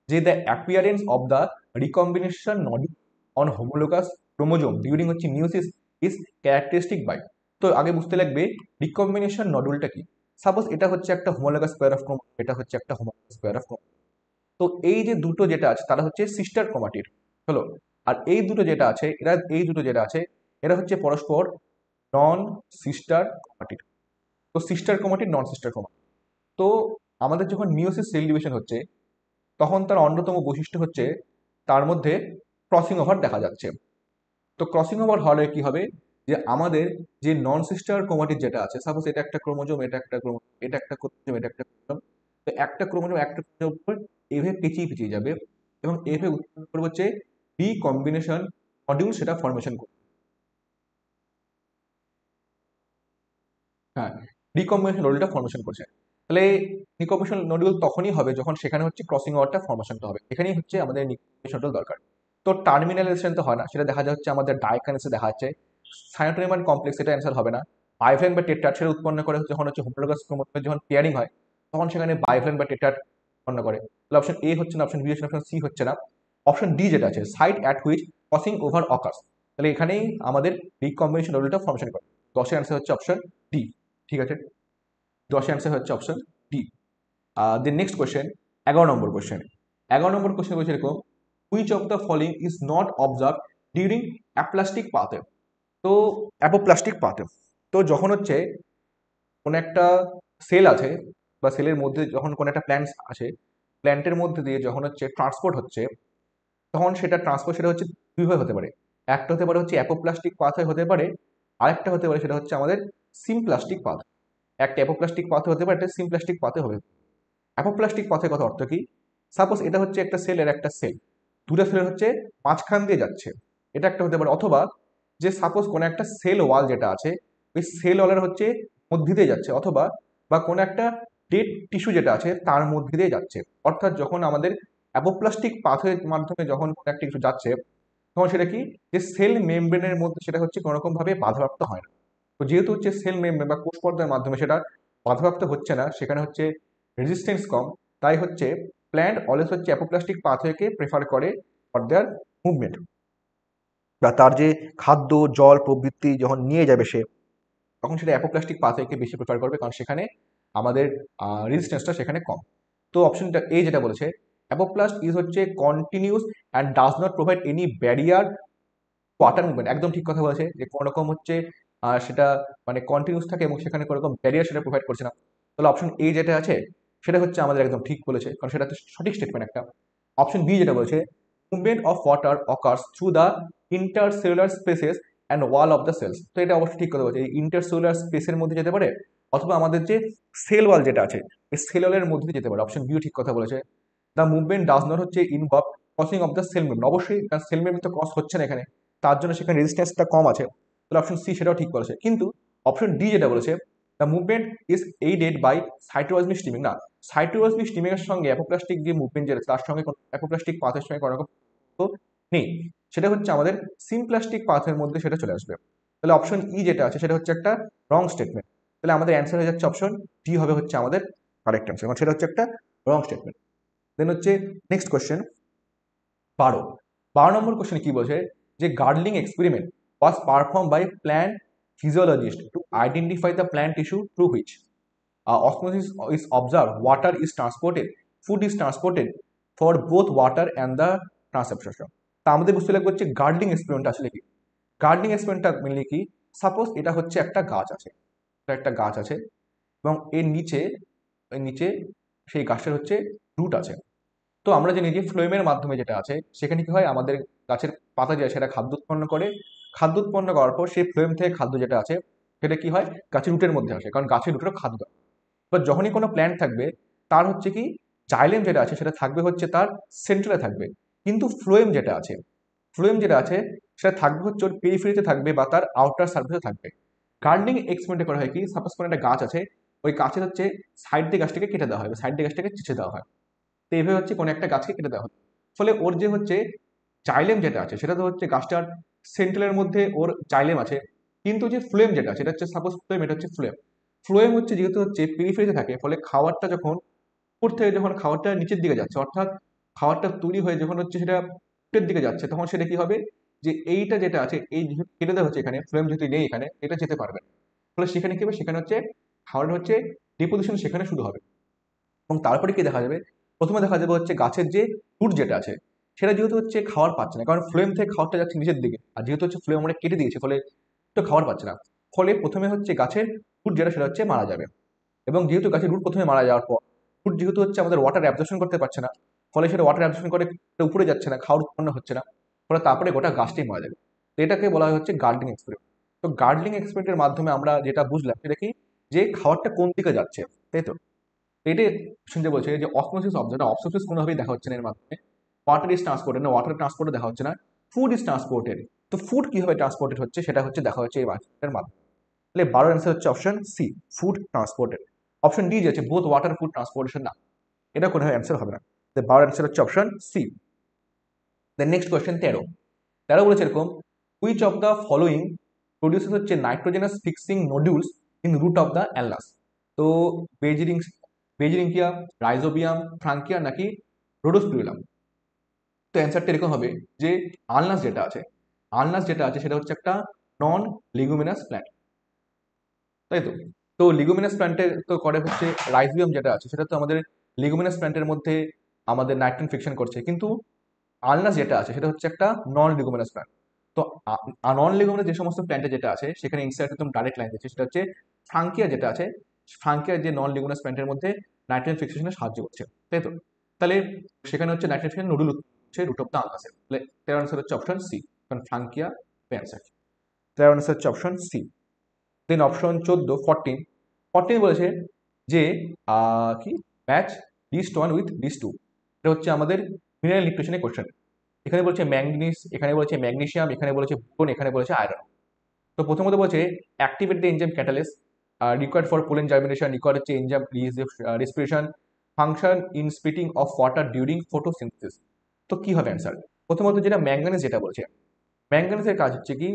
যে the appearance of the recombination nodules on homologous chromosome during হচ্ছে মিউসিস ইজ ক্যারেক্টারিস্টিক বাই। তো আগে বুঝতে লাগবে রিকম্বিনেশন নডুলটা কি। সাপোজ এটা হচ্ছে একটা হোমোলোগাস পেয়ার অফ ক্রোমোজোম, এটা হচ্ছে একটা হোমোলোগাস পেয়ার অফ ক্রোমোজোম, তো এই যে দুটো যেটা আছে তারা হচ্ছে সিস্টার ক্রোমাটিড হলো। আর এই দুটো যেটা আছে এরা, এই দুটো যেটা আছে এরা হচ্ছে পরস্পর নন সিস্টার ক্রোমাটিড। তো সিস্টার ক্রোমাটিড নন সিস্টার ক্রোমাটিড, তো আমাদের যখন মিওসিস সেল ডিভিশন হচ্ছে তখন তার অন্যতম বৈশিষ্ট্য হচ্ছে তার মধ্যে ক্রসিং ওভার দেখা যাচ্ছে। তো ক্রসিং ওভার হলে কি হবে যে আমাদের যে নন সিস্টার ক্রোমাটিড যেটা আছে, সাপোজ এটা একটা ক্রোমোজোম, এটা একটা ক্রোমোজোম, এটা একটা ক্রোমোজোম, এটা একটা ক্রোমোজোম, তো একটা ক্রোমোজোম একটা ক্রোমোজোম উপর এইভাবে পেঁচিয়ে পেঁচিয়ে যাবে এবং এইভাবে উৎপন্ন করবে হচ্ছে রিকম্বিনেশন মডিউল, সেটা ফরমেশন করবে। হ্যাঁ, রিকম্বিনেশন নডিউলটা ফর্মেশন করছে। তাহলে রিকম্বিনেশন নডিউল তখনই হবে যখন সেখানে হচ্ছে ক্রসিং ওভারটা ফর্মেশনটা হবে, এখানেই হচ্ছে আমাদের রিকম্বিনেশন নডিউল দরকার। তো টার্মিনালাইজেশন তো হয় না, সেটা দেখা যাচ্ছে আমাদের ডাইকানেসে দেখা যাচ্ছে। সাইটোটোনিম কমপ্লেক্স, এটা অ্যান্সার হবে না। বাইফ্লেন বা টেট্রাট সেটা উৎপন্ন করে যখন হচ্ছে হোমোলোগাস ক্রোমোজোমের যখন পেয়ারিং হয় তখন সেখানে বাইফ্লেন বা টেট্রাট উৎপন্ন করে। তাহলে অপশন এ হচ্ছে না, অপশন বি হচ্ছে না, অপশন সি হচ্ছে না। অপশন ডি যেটা আছে, site at which crossing over occurs, তাহলে এখানেই আমাদের রিকম্বিনেশন অরবিটাল ফর্মেশন করে। 10 অ্যান্সার হচ্ছে অপশন ডি। ঠিক আছে, 10 অ্যান্সার হচ্ছে option D. Then next question, 11 number question. 11 number question বলছে এরকম, which of the following is not observe during apoplastic পাথে। তো অ্যাপোপ্লাস্টিক পাথে, তো যখন হচ্ছে কোনো একটা সেল আছে বা সেলের মধ্যে যখন কোনো একটা প্ল্যান্ট আছে, প্ল্যান্টের মধ্যে দিয়ে যখন হচ্ছে ট্রান্সপোর্ট হচ্ছে, তখন সেটা ট্রান্সপোর্ট সেটা হচ্ছে দুইভাবে হতে পারে। একটা হতে পারে হচ্ছে অ্যাপোপ্লাস্টিক পাথওয়ে হতে পারে, আরেকটা হতে পারে সেটা হচ্ছে আমাদের সিমপ্লাস্টিক পাথ। একটা অ্যাপোপ্লাস্টিক পাথওয়ে হতে পারে, একটা সিমপ্লাস্টিক পাথওয়ে হবে। অ্যাপোপ্লাস্টিক পাথের কথা অর্থ কি, সাপোজ এটা হচ্ছে একটা সেলের একটা সেল, দুটো সেলের হচ্ছে মাঝখান দিয়ে যাচ্ছে, এটা একটা হতে পারে। অথবা যে সাপোজ কোনো একটা সেল ওয়াল যেটা আছে, ওই সেল ওয়ালের হচ্ছে মধ্যে দিয়ে যাচ্ছে, অথবা বা কোনো একটা ডেড টিস্যু যেটা আছে তার মধ্যে দিয়ে যাচ্ছে। অর্থাৎ যখন আমাদের অ্যাপোপ্লাস্টিক পাথওয়ের মাধ্যমে যখন কোনো একটা কিছু যাচ্ছে, তখন সেটা কি, যে সেল মেমব্রেনের মধ্যে সেটা হচ্ছে কোনো রকম ভাবে বাধাপ্রাপ্ত হয় না। তো যেহেতু হচ্ছে সেল মেমব্রেন বা কোষ পর্দার মাধ্যমে সেটা বাধাপ্রাপ্ত হচ্ছে না, সেখানে হচ্ছে রেজিস্ট্যান্স কম, তাই হচ্ছে প্ল্যান্ট অলওয়েজ হচ্ছে অ্যাপোপ্লাস্টিক পাথওয়েকে প্রেফার করে ফর দেয়ার মুভমেন্ট, বা তার যে খাদ্য জল প্রবৃত্তি যখন নিয়ে যাবে সে, তখন সেটা অ্যাপোপ্লাস্টিক পাথওয়েকে বেশি প্রেফার করবে, কারণ সেখানে আমাদের রেজিস্ট্যান্সটা সেখানে কম। তো অপশনটা এ যেটা বলেছে, অ্যাপোপ্লাস্ট ইজ হচ্ছে continuous and does not provide any barrier water movement. একদম ঠিক কথা বলেছে, যে কোনো রকম হচ্ছে সেটা মানে কন্টিনিউস থাকে এবং সেখানে কোনো রকম ব্যারিয়ার সেটা প্রোভাইড করছে না। তাহলে অপশন এ যেটা আছে সেটা হচ্ছে আমাদের একদম ঠিক বলেছে, কারণ সেটা হচ্ছে সঠিক স্টেটমেন্ট একটা। অপশন বি যেটা বলেছে, movement of water occurs through the intercellular spaces and wall of the cells. তো এটা অবশ্যই ঠিক কথা বলেছে, এই ইন্টারসেলুলার স্পেসের মধ্যে যেতে পারে, অথবা আমাদের যে সেল ওয়াল যেটা আছে এই সেল ওয়ালের মধ্যে দিয়ে যেতে পারে। অপশন বিও ঠিক কথা বলেছে। দ্য মুভমেন্ট ডাজ নট হচ্ছে involve crossing of the cell membrane, অবশ্যই কারণ সেল মেমব্রেন তো ক্রস হচ্ছে না এখানে, তার জন্য সেখানে রেজিস্ট্যান্সটা কম আছে। তাহলে অপশন সি সেটাও ঠিক বলেছে। কিন্তু অপশন ডি যেটা বলেছে, the movement is aided by cytoplasmic streaming, না, সাইটোপ্লাজমিক স্টিমিং এর সঙ্গে অ্যাপোপ্লাস্টিক যে মুভমেন্ট যেটা তার সঙ্গে অ্যাপোপ্লাস্টিক পাথের সঙ্গে কোনো রকম নেই, সেটা হচ্ছে আমাদের সিমপ্লাস্টিক পাথের মধ্যে সেটা চলে আসবে। তাহলে অপশন ই যেটা আছে সেটা হচ্ছে একটা রং স্টেটমেন্ট। তাহলে আমাদের অ্যান্সার হয়ে যাচ্ছে অপশন ডি হবে হচ্ছে আমাদের কারেক্ট অ্যান্সার, কারণ সেটা হচ্ছে একটা রং স্টেটমেন্ট। দেন হচ্ছে নেক্সট কোয়েশ্চেন 12। 12 নম্বর কোয়েশ্চেন কি বলছে, যে girdling experiment was perform by plant physiologist to identify the plant tissue through which osmosis is observed, water is transported, food is transported for both water and the transportation. তা আমাদের বুঝতে লাগবে হচ্ছে গার্ডলিং experiment আসলে কি। গার্ডলিং এক্সপেরিমেন্টটা মেনলি কি, suppose এটা হচ্ছে একটা গাছ আছে, এটা একটা গাছ আছে এবং এর নিচে সেই গাছের হচ্ছে রুট আছে। তো আমরা জানি যে ফ্লোয়েমের মাধ্যমে যেটা আছে সেখানে কি হয়, আমাদের গাছের পাতা যায় সেটা খাদ্য উৎপন্ন করে, খাদ্য উৎপন্ন করার পর সেই ফ্লোয়েম থেকে খাদ্য যেটা আছে সেটা কি হয় গাছের রুটের মধ্যে আসে, কারণ গাছের রুটেরও খাদ্য। এবার যখনই কোনো প্ল্যান্ট থাকবে তার হচ্ছে কি জাইলেম যেটা আছে সেটা থাকবে হচ্ছে তার সেন্ট্রালে থাকবে, কিন্তু ফ্লোয়েম যেটা আছে সেটা থাকবে হচ্ছে ওর পেরিফেরিতে থাকবে বা তার আউটার সার্ফেসে থাকবে। গার্ডেনিং এক্সপেরিমেন্টে করা হয় কি, সাপোজ কোনো একটা গাছ আছে, ওই গাছের হচ্ছে সাইড দিয়ে গাছটাকে কেটে দেওয়া হয়, সাইড দিয়ে গাছটাকে চিচে দেওয়া হয়। তো এইভাবে হচ্ছে কোনো একটা গাছকে কেটে দেওয়া হয়, ফলে ওর যে হচ্ছে জাইলেম যেটা আছে সেটা তো হচ্ছে গাছটার সেন্ট্রালের মধ্যে ওর জাইলেম আছে, কিন্তু যে ফ্লোয়েম যেটা আছে এটা হচ্ছে সাপোজ ফ্লোয়েম, এটা হচ্ছে ফ্লোয়েম। ফ্লোয়েম হচ্ছে যেহেতু হচ্ছে পেরিফেরিতে থাকে, ফলে খাবারটা যখন উপর থেকে যখন খাবারটা নিচের দিকে যাচ্ছে, অর্থাৎ খাবারটা তৈরি হয়ে যখন হচ্ছে সেটা উপরের দিকে যাচ্ছে, তখন সেটা কি হবে, যে এইটা যেটা আছে এই যেহেতু কেটে দেওয়া হচ্ছে এখানে, ফ্লোয়েম যেহেতু নেই এখানে, এটা যেতে পারবে না। ফলে সেখানে কি হবে, সেখানে হচ্ছে খাবারটা হচ্ছে ডিপোজিশন সেখানে শুরু হবে। এবং তারপরে কি দেখা যাবে, প্রথমে দেখা যাবে হচ্ছে গাছের যে রুট যেটা আছে সেটা যেহেতু হচ্ছে খাবার পাচ্ছে না, কারণ ফ্লেম থেকে খাবারটা যাচ্ছে নিচের দিকে, আর যেহেতু হচ্ছে ফ্লেম আমরা কেটে দিয়েছি ফলে তো খাবার পাচ্ছে না। ফলে প্রথমে হচ্ছে গাছের রুট যেটা সেটা হচ্ছে মারা যাবে। এবং যেহেতু গাছের রুট প্রথমে মারা যাওয়ার পর রুট যেহেতু হচ্ছে আমাদের ওয়াটার অ্যাবজর্পশন করতে পারছে না, ফলে সেটা ওয়াটার অ্যাবজর্পশন করে উপরে যাচ্ছে না, খাবার উৎপন্ন হচ্ছে না, ফলে তারপরে গোটা গাছটাই মারা যাবে। তো এটাকে বলা হয় হচ্ছে গার্ডেনিং এক্সপেরিমেন্ট। তো গার্ডেনিং এক্সপেরিমেন্টের মাধ্যমে আমরা যেটা বুঝলাম সেটা কি, যে খাবারটা কোন দিকে যাচ্ছে, তাই তো। এটাই শুনতে বলছে যে অসমোসিস অবজার্ভ, অসমোসিস কোনোভাবেই দেখা হচ্ছে না এর মাধ্যমে। ওয়াটার ইজ ট্রান্সপোর্টেড, না ওয়াটার ট্রান্সপোর্টে দেখা হচ্ছে না। ফুড ইজ ট্রান্সপোর্টেড, তো ফুড কিভাবে ট্রান্সপোর্টেড হচ্ছে সেটা হচ্ছে দেখা হচ্ছে এই মাধ্যমের মাধ্যমে। তাহলে 12 অ্যান্সার হচ্ছে option C, food transported. Option D যে আছে বোথ ওয়াটার ফুড ট্রান্সপোর্টেশন, না, এটা কোনোভাবে অ্যান্সার হবে না। 12 অ্যান্সার হচ্ছে option C. Then next question 13। বলেছে এরকম, which of the following produces হচ্ছে nitrogenous fixing nodules in root of the alnus. তো বেজিরিঙ্কিয়া, রাইজোবিয়াম, ফ্রাঙ্কিয়া নাকি রোডোস্পিরুলাম? তো অ্যান্সারটা এরকম হবে যে আলনাস যেটা আছে সেটা হচ্ছে একটা নন লিগুমিনাস প্ল্যান্ট, তাই তো। তো লিগুমিনাস প্ল্যান্টে তো করে হচ্ছে রাইজোবিয়াম যেটা আছে সেটা তো আমাদের লিগুমিনাস প্ল্যান্টের মধ্যে আমাদের নাইট্রোজেন ফিকশন করছে, কিন্তু আলনাস যেটা আছে সেটা হচ্ছে একটা নন লিগুমিনাস প্ল্যান্ট। তো নন লিগুমিনাস যে সমস্ত প্ল্যান্টে যেটা আছে সেখানে ইনসার্ট একদম ডাইরেক্ট লাইন দিচ্ছে, সেটা হচ্ছে ফ্রাঙ্কিয়া যেটা আছে, ফ্রাঙ্কিয়া যে নন লিগুমিনাস প্ল্যান্টের মধ্যে নাইট্রোজেন ফিক্সেশনে সাহায্য করছে, তাই তো। তাহলে সেখানে হচ্ছে নাইট্রোজেন ফিক্সেশন নুডল হচ্ছে রুট অফ দ্য আলনাসের। তাহলে তেরো আনসার হচ্ছে অপশন সি, কারণ ফ্রাঙ্কিয়া অ্যান্সার। তেরো আনসার হচ্ছে অপশন সি। দেন অপশন 14 বলেছে যে কি match list one with list two, এটা হচ্ছে আমাদের মিনারেল নিউট্রিশনের কোশ্চেন। এখানে বলছে ম্যাঙ্গানিজ, এখানে বলেছে ম্যাগনেসিয়াম, এখানে বলেছে বোরন, এখানে বলেছে আয়রন। তো প্রথমত বলছে activate the enzyme catalase required for pollen germination, required হচ্ছে enzyme respiration, function in splitting of water during photosynthesis. তো কি হবে অ্যান্সার? প্রথমত যেটা ম্যাঙ্গানিজ যেটা বলছে, ম্যাঙ্গানিজের কাজ হচ্ছে কি,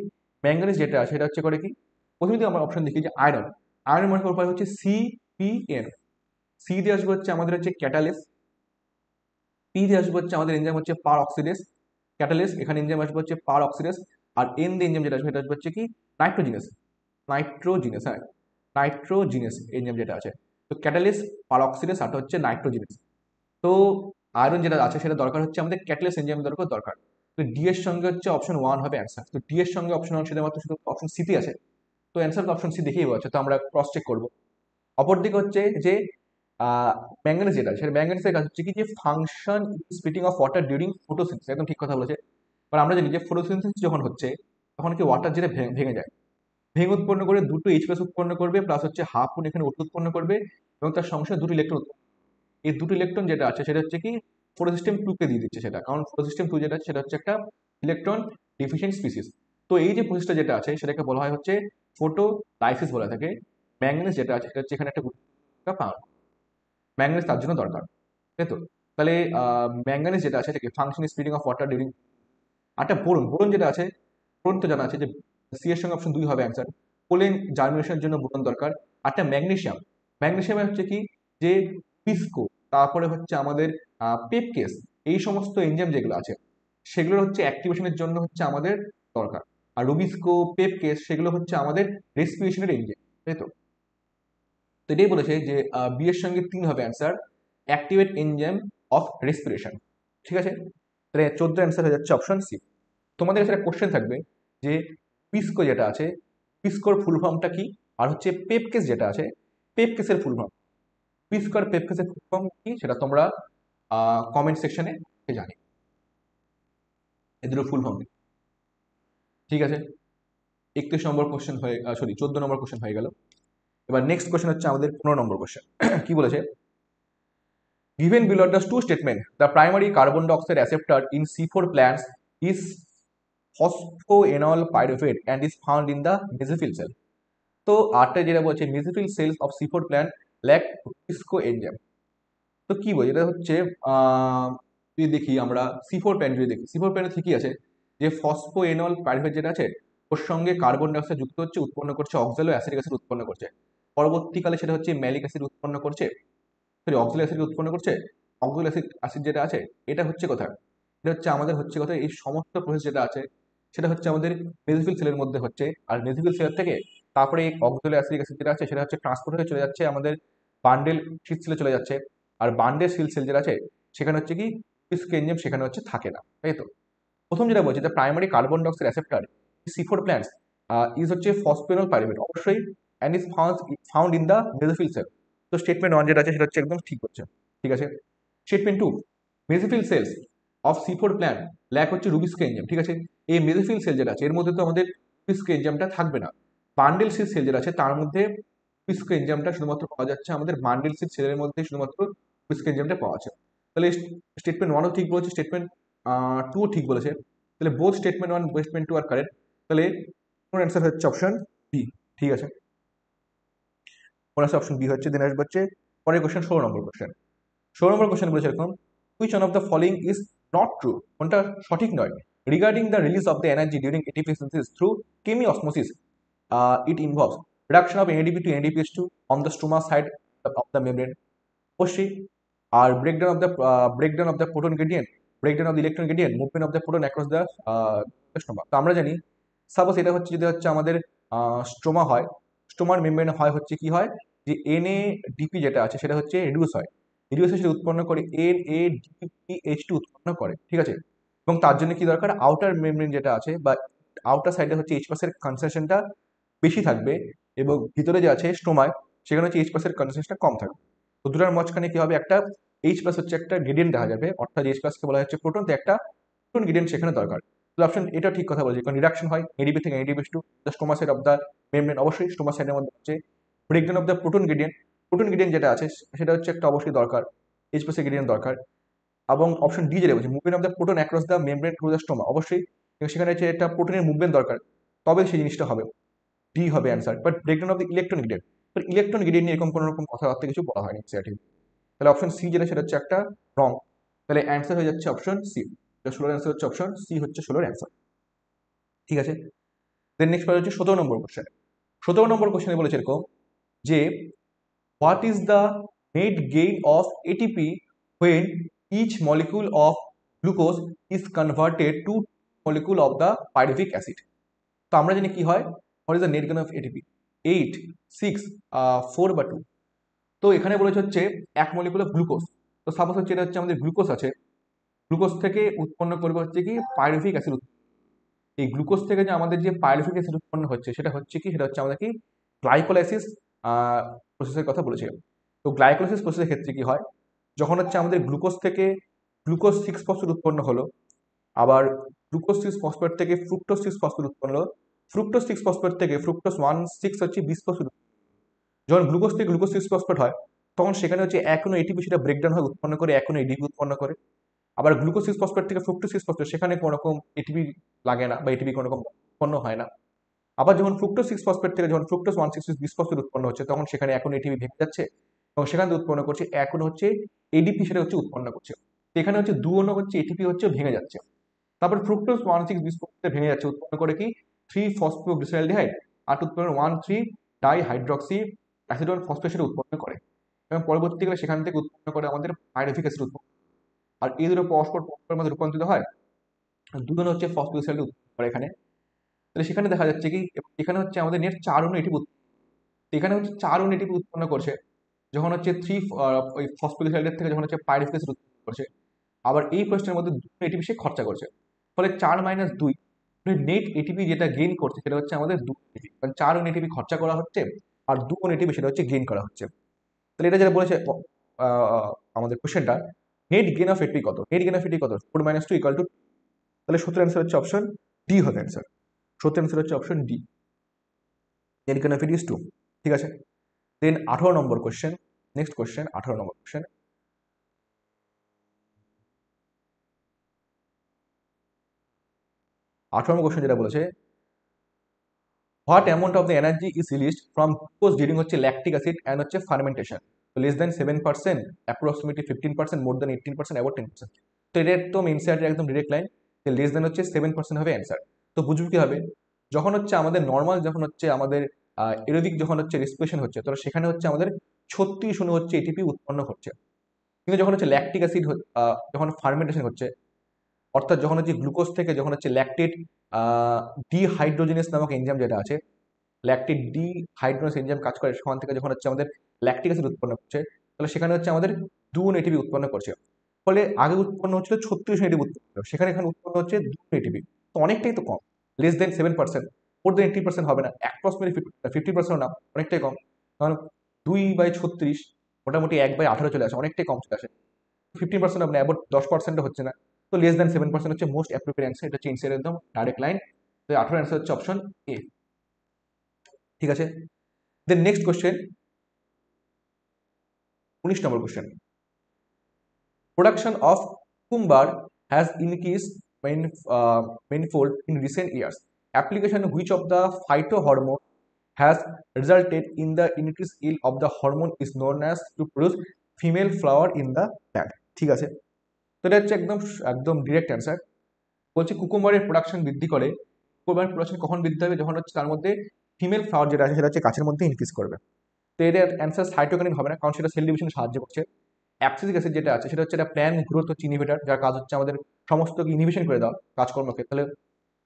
ম্যাঙ্গানিজ যেটা সেটা হচ্ছে করে কি, প্রথমে যদি আমরা অপশন দেখি যে আয়রন, আয়রন মনে করার হচ্ছে CpN, সি দিয়ে আসবে হচ্ছে আমাদের হচ্ছে ক্যাটালিস, পি দিয়ে আসবে হচ্ছে আমাদের এনজাইম হচ্ছে পার অক্সিডেস ক্যাটালিস, এখানে এনজাইম আসবে হচ্ছে পার অক্সিডেস, আর এন দিয়ে এনজাইম যেটা আসবে সেটা আসবে হচ্ছে কি নাইট্রোজিনাস, হ্যাঁ নাইট্রোজিনাস এনজাইম যেটা আছে। তো ক্যাটালিস, পার অক্সিডেস আর হচ্ছে নাইট্রোজিনাস। তো আয়রন যেটা আছে সেটা দরকার হচ্ছে আমাদের ক্যাটালিস এনজাইম দরকার। তো ডি এর সঙ্গে হচ্ছে অপশন ওয়ান হবে অ্যান্সার। তো ডি এর সঙ্গে অপশন ওয়ান শুধুমাত্র শুধু অপশন সিতে আছে, তো অ্যান্সার তো অপশন সি দেখেই পাচ্ছে, তো আমরা ক্রস চেক করবো। অপরদিকে হচ্ছে যে ম্যাঙ্গানিজ যেটা সেটা ম্যাঙ্গানিজের কাজ হচ্ছে কি যে function splitting of water during photosynthesis, একদম ঠিক কথা বলেছে। কারণ আমরা জানি যে ফটোসিনথেসিস যখন হচ্ছে তখন কি ওয়াটার যেটা ভেঙে যায়, ভেঙে উৎপন্ন করে দুটো H+ উৎপন্ন করবে, প্লাস হচ্ছে হাফ মুন এখানে O2 উৎপন্ন করবে, এবং তার সঙ্গে সঙ্গে দুটো ইলেকট্রন, এই দুটো ইলেকট্রন যেটা আছে সেটা হচ্ছে কি ফটোসিস্টেম 2 কে দিয়ে দিচ্ছে সেটা, কারণ ফটোসিস্টেম 2 যেটা আছে সেটা হচ্ছে একটা ইলেকট্রন ডিফিশিয়েন্ট স্পিসিস। তো এই যে প্রসেসটা যেটা আছে সেটাকে বলা হয় হচ্ছে ফটো লাইসিস বলা থাকে। ম্যাঙ্গানিজ যেটা আছে সেটা হচ্ছে এখানে একটা ভূমিকা পালন, ম্যাঙ্গানিজ তার জন্য দরকার, তাই তো। তাহলে ম্যাঙ্গানিজ যেটা আছে এটাকে function speeding of water during. আরটা বোরন, বোরন যেটা আছে, বোরন তো জানা আছে যে সি এর সঙ্গে অপশন 2 হবে অ্যান্সার, পোলেন জার্মিনেশনের জন্য বোরন দরকার। আরটা ম্যাগনেসিয়াম, ম্যাগনেসিয়ামে হচ্ছে কি যে পিসকো, তারপরে হচ্ছে আমাদের পেপকেস, এই সমস্ত এনজাইম যেগুলো আছে সেগুলোর হচ্ছে অ্যাক্টিভেশনের জন্য হচ্ছে আমাদের দরকার। আর রুবিস্কো, পেপকেস সেগুলো হচ্ছে আমাদের রেসপিরেশনের এনজাইম, তাই তো। তো এটাই বলেছে যে বি এর সঙ্গে 3 হবে answer, activate enzyme of respiration, ঠিক আছে। তাহলে 14 অ্যান্সার হয়ে যাচ্ছে অপশন সি। তোমাদের কাছে একটা কোশ্চেন থাকবে যে পিসকো যেটা আছে, পিসকোর ফুল ফর্মটা কি, আর হচ্ছে পেপকেস যেটা আছে, পেপকেসের ফুল ফর্ম, পিসকো আর পেপকেসের ফুল ফর্ম কি সেটা তোমরা কমেন্ট সেকশনে জানি, এ দুটো ফুল ফর্ম, ঠিক আছে। 31 নম্বর কোশ্চেন হয়ে, সরি 14 নম্বর কোশ্চেন হয়ে গেল। এবার নেক্সট কোশ্চেন হচ্ছে আমাদের 15 নম্বর কোশ্চেন। কি বলেছে, given below the two statement, the primary carbon dioxide acceptor in C4 plants is phosphoenol pyruvate and is found in the mesophyll cell. তো আটটা যেটা বলছে mesophyll cells of C4 plant lack pisco enzyme। তো কি বলছে এটা হচ্ছে যদি দেখি আমরা C4 প্ল্যান্ট, যদি দেখি C4 প্ল্যান্টে ঠিকই আছে যে ফসফোএনল পাইরুভেট যেটা আছে ওর সঙ্গে কার্বন ডাইঅক্সাইড যুক্ত হচ্ছে, উৎপন্ন করছে অক্সালো অ্যাসিটিক অ্যাসিড উৎপন্ন করছে, পরবর্তীকালে সেটা হচ্ছে ম্যালিক অ্যাসিড উৎপন্ন করছে, সরি অক্সালো অ্যাসিড উৎপন্ন করছে। অক্সালো অ্যাসিড যেটা আছে এটা হচ্ছে কোথায়, এটা হচ্ছে আমাদের হচ্ছে কোথায়, এই সমস্ত প্রসেস যেটা আছে সেটা হচ্ছে আমাদের মেসোফিল সেলের মধ্যে হচ্ছে, আর মেসোফিল সেলের থেকে তারপরে এই অক্সালো অ্যাসিটিক অ্যাসিড যেটা আছে সেটা হচ্ছে ট্রান্সপোর্ট হয়ে চলে যাচ্ছে আমাদের বান্ডেল শীট সেলে চলে যাচ্ছে, আর বান্ডেল সিল সেল যেটা আছে সেখানে হচ্ছে কি পিসকো এনজাইম সেখানে হচ্ছে থাকে না, তাই তো। প্রথম যেটা বলছে the primary carbon dioxide acceptor C4 plants is হচ্ছে ফসফেনল পাইরুভেট, অবশ্যই, and is found in the mesophyll cell. তো স্টেটমেন্ট ওয়ান যেটা আছে সেটা হচ্ছে একদম ঠিক হচ্ছে, ঠিক আছে। Statement two, mesophyll cells of C4 plant lack হচ্ছে রুবিস্কো এনজাইম, ঠিক আছে। এই মেসোফিল সেল যেটা আছে এর মধ্যে তো আমাদের রুবিস্কো এনজাইমটা থাকবে না। বান্ডেল সিল সেল যেটা আছে তার মধ্যে রুবিস্কো এনজাইমটা শুধুমাত্র পাওয়া যাচ্ছে আমাদের বান্ডেল সিল সেলের মধ্যে, শুধুমাত্র রুবিস্কো এনজাইমটা পাওয়া যাচ্ছে। তাহলে স্টেটমেন্ট ওয়ানও ঠিক বলেছে, স্টেটমেন্ট টু ঠিক বলেছে, তাহলে both statement one statement two আর কারেক্ট। তাহলে কোন অ্যান্সার হচ্ছে অপশন বি, ঠিক আছে। কোন অপশন বি হচ্ছে, দিন আসবে হচ্ছে পরের question 16 number question. 16 number question বলেছে এরকম, which one of the following is not true, কোনটা সঠিক নয়, regarding the release of the energy during ATP synthesis through chemiosmosis it involves reduction of NADP to NADPH2 on the stroma side of the membrane অবশ্যই। আর breakdown of the proton gradient, breakdown of the electron gradient, movement of the proton across the stroma। তো আমরা জানি suppose এটা হচ্ছে যদি হচ্ছে আমাদের stroma হয়, স্ট্রোমার মেমব্রেনে হয় হচ্ছে কি হয় যে NADP যেটা আছে সেটা হচ্ছে রিডিউস হয়, রিডিউস সেটা উৎপন্ন করে NADPH2 উৎপন্ন করে, ঠিক আছে। এবং তার জন্য কি দরকার, আউটার মেমব্রেন যেটা আছে বা আউটার সাইডে হচ্ছে H+ এর কনসেন্ট্রেশনটা বেশি থাকবে এবং ভিতরে যে আছে স্টোমায় সেখানে হচ্ছে H+ এর কনসেন্ট্রেশনটা কম থাকবে। তো দুটার মাঝখানে কি হবে, একটা H+ হচ্ছে একটা গ্রেডিয়েন্ট দেখা যাবে, অর্থাৎ H+ কে বলা হচ্ছে প্রোটন, তো একটা প্রোটন গ্রেডিয়েন্ট সেখানে দরকার। তো অপশন এটা ঠিক কথা বলছি, কারণ রিডাকশন হয় এডিপি থেকে NADPH2 the stoma side of the membrane, অবশ্যই স্টোমা সাইডের মধ্যে হচ্ছে breakdown of the proton gradient, proton gradient যেটা আছে সেটা হচ্ছে একটা অবশ্যই দরকার, H+ এর গ্রেডিয়েন্ট দরকার। এবং অপশন ডি যেটা বলছে movement of the proton across the membrane through the stoma, অবশ্যই সেখানে হচ্ছে একটা প্রোটনের মুভমেন্ট দরকার, তবে সেই জিনিসটা হবে, ডি হবে answer. But breakdown of the electron gradient, but electron gradient নিয়ে এরকম কোনো রকম কথাবার্তা কিছু বলা হয়নি সিআরটি। তাহলে অপশন সি যেটা সেটা হচ্ছে একটা রং, তাহলে অ্যান্সার হয়ে যাচ্ছে অপশন সি। 16 অ্যান্সার হচ্ছে অপশন সি হচ্ছে 16 অ্যান্সার, ঠিক আছে। দেন নেক্সট পার্ট হচ্ছে 17 নম্বর কোশ্চেন। 17 নম্বর কোশ্চেনে বলেছে এরকম যে what is the net gain of ATP when each molecule of glucose is converted to molecule of the pyruvic acid। তো আমরা জানি কি হয়, what is the net gain of ATP, 8, 6, 4 বা 2। তো এখানে বলেছে হচ্ছে এক মলিকুল অফ গ্লুকোজ, তো সাপোজ হচ্ছে এটা হচ্ছে আমাদের গ্লুকোজ আছে, গ্লুকোজ থেকে উৎপন্ন করবে হচ্ছে কি পাইরুভিক অ্যাসিড। এই গ্লুকোজ থেকে যে আমাদের যে পাইরুভিক অ্যাসিড উৎপন্ন হচ্ছে সেটা হচ্ছে কি, সেটা হচ্ছে আমাদের কি গ্লাইকোলাইসিস প্রসেসের কথা বলেছিলাম। তো গ্লাইকোলাইসিস প্রসেসের ক্ষেত্রে কি হয়, যখন হচ্ছে আমাদের গ্লুকোজ থেকে গ্লুকোজ 6 ফসফেট উৎপন্ন হলো, আবার গ্লুকোজ 6 ফসফেট থেকে ফ্রুক্টোজ 6 ফসফেট উৎপন্ন হলো, ফ্রুক্টোজ 6 ফসফেট থেকে ফ্রুক্টোজ 1,6 হচ্ছে 20 ফসফেট। যখন গ্লুকোজ থেকে গ্লুকোজ 6 ফসফেট হয় তখন সেখানে হচ্ছে এখনো এটিপি সেটা ব্রেকডাউন হয় উৎপন্ন করে এখনো এডিপি উৎপন্ন করে। আবার গ্লুকোজ 6 ফসফেট থেকে ফ্রুক্টোজ 6 ফসফেট সেখানে কোনো রকম এটিপি লাগে না বা এটিপি কোনো রকম উৎপন্ন হয় না। আবার যখন ফ্রুক্টোজ 6 ফসফেট থেকে যখন ফ্রুক্টোজ 1,6 20 ফসফেট উৎপন্ন হচ্ছে তখন সেখানে এখন এটিপি ভেঙে যাচ্ছে এবং সেখান থেকে উৎপন্ন করছে এখন হচ্ছে এডিপি সেটা হচ্ছে উৎপন্ন করছে। তো এখানে হচ্ছে দুনো হচ্ছে এটিপি হচ্ছে ভেঙে যাচ্ছে। তারপর ফ্রুক্টোজ 1,6 20 ফসফেট ভেঙে যাচ্ছে, উৎপন্ন করে কি 3 ফসফোগ্লিসাইলডিহাইড আর উৎপন্ন 1,3 ডাইহাইড্রক্সি অ্যাসিডন ফসফেট সেটা উৎপন্ন করে এবং পরবর্তীকালে সেখান থেকে উৎপন্ন করে আমাদের পাইরুভিক অ্যাসিড উৎপন্ন। আর এই দুটো পরস্পর পরস্পরের মধ্যে রূপান্তরিত হয়, দুজন হচ্ছে ফসফোগ্লিসাইড উৎপন্ন করে এখানে। তাহলে সেখানে দেখা যাচ্ছে কি এখানে হচ্ছে আমাদের নেট 4 অণু এটি এখানে হচ্ছে 4 অণু এটি উৎপন্ন করছে যখন হচ্ছে 3 ওই ফসফোগ্লিসাইডের থেকে যখন হচ্ছে পাইরুভিক অ্যাসিড উৎপন্ন করছে। আবার এই প্রশ্নের মধ্যে 2 এটিপি সে খরচা করছে, ফলে 4 - 2 নেট এটিপি যেটা গেইন করছে সেটা হচ্ছে আমাদের 2 এটিপি, কারণ 4 এটিপি খরচা করা হচ্ছে আর 2 এটিপি সেটা হচ্ছে গেইন করা হচ্ছে। তাহলে এটা যেটা বলেছে আমাদের কোশ্চেনটা, নেট গেইন অফ এটিপি কত, নেট গেইন অফ এটিপি কত, 4 - 2 = 2। তাহলে সত্যের অ্যান্সার হচ্ছে অপশন ডি হবে অ্যান্সার, সত্যের অ্যান্সার হচ্ছে option D, net gain of ATP is 2, ঠিক আছে। দেন 18 নম্বর কোশ্চেন, নেক্সট কোশ্চেন 18 নম্বর কোশ্চেন। 18 নম্বর কোশ্চেন যেটা বলেছে what amount of the energy is released from glucose during হচ্ছে ল্যাকটিক অ্যাসিড অ্যান্ড হচ্ছে ফার্মেন্টেশন, তো less than 7%, approximately 15%, more than 18%, about 10%। তো এটা একদম এনসিআরটির একদম ডিরেক্ট লাইন, লেস দেন হচ্ছে 7% হবে অ্যান্সার। তো বুঝবো কি হবে, যখন হচ্ছে আমাদের নর্মাল যখন হচ্ছে আমাদের এরোবিক যখন হচ্ছে রেসপিরেশন হচ্ছে তো সেখানে হচ্ছে আমাদের 36 অণু হচ্ছে এটিপি উৎপন্ন হচ্ছে, কিন্তু যখন হচ্ছে ল্যাকটিক অ্যাসিড যখন ফার্মেন্টেশন হচ্ছে, অর্থাৎ যখন হচ্ছে গ্লুকোজ থেকে যখন হচ্ছে ল্যাকটেট ডিহাইড্রোজেনেস নামক এনজাইম যেটা আছে, ল্যাকটিক ডিহাইড্রোজেনেস এনজাইম কাজ করে সেখান থেকে যখন হচ্ছে আমাদের ল্যাকটিক অ্যাসিড উৎপন্ন করছে, তাহলে সেখানে হচ্ছে আমাদের 2 এটিপি উৎপন্ন করছে। ফলে আগে উৎপন্ন হচ্ছিল 36 এটিপি উৎপন্ন, সেখানে এখানে উৎপন্ন হচ্ছে 2 এটিপি, তো অনেকটাই তো কম, লেস দেন 7%, মোর দেন 80% হবে না, অ্যাপ্রক্সিমেটলি 50% না, অনেকটাই কম। কারণ 2/36 মোটামুটি 1/18 চলে আসে, অনেকটাই কম চলে আসে। 15% হবে না, অ্যাবাউট 10% হচ্ছে না। তো লেস দেন 7% হচ্ছে মোস্ট অ্যাপ্রোপ্রিয়েট অ্যান্সার, এটা হচ্ছে এনসিআর একদম ডাইরেক্ট লাইন। তো 18 অ্যান্সার হচ্ছে অপশন এ, ঠিক আছে। দেন নেক্সট কোশ্চেন 19 নম্বর question, production of cucumber has increase manifold in recent years. Application which of the phytohormone has resulted in the increased yield of the hormone is known as to produce female flower in the plant, ঠিক আছে। তো এটা হচ্ছে একদম একদম direct answer, বলছে কুকুম্বারের production বৃদ্ধি করে। কুকুম্বারের প্রোডাকশন কখন বৃদ্ধি হবে, যখন হচ্ছে তার মধ্যে ফিমেল ফ্লাওয়ার যেটা আছে সেটা হচ্ছে গাছের মধ্যে ইনক্রিজ করবে। তো এর অ্যান্সার সাইটোকিনিন হবে না, কারণ সেটা সেল ডিভিশনে সাহায্য করছে। অ্যাবসিসিক অ্যাসিড যেটা আছে সেটা হচ্ছে একটা প্ল্যান গ্রোথ হচ্ছে ইনহিবিটার, যার কাজ হচ্ছে আমাদের সমস্ত ইনহিবিশন করে দেওয়া কাজকর্মকে। তাহলে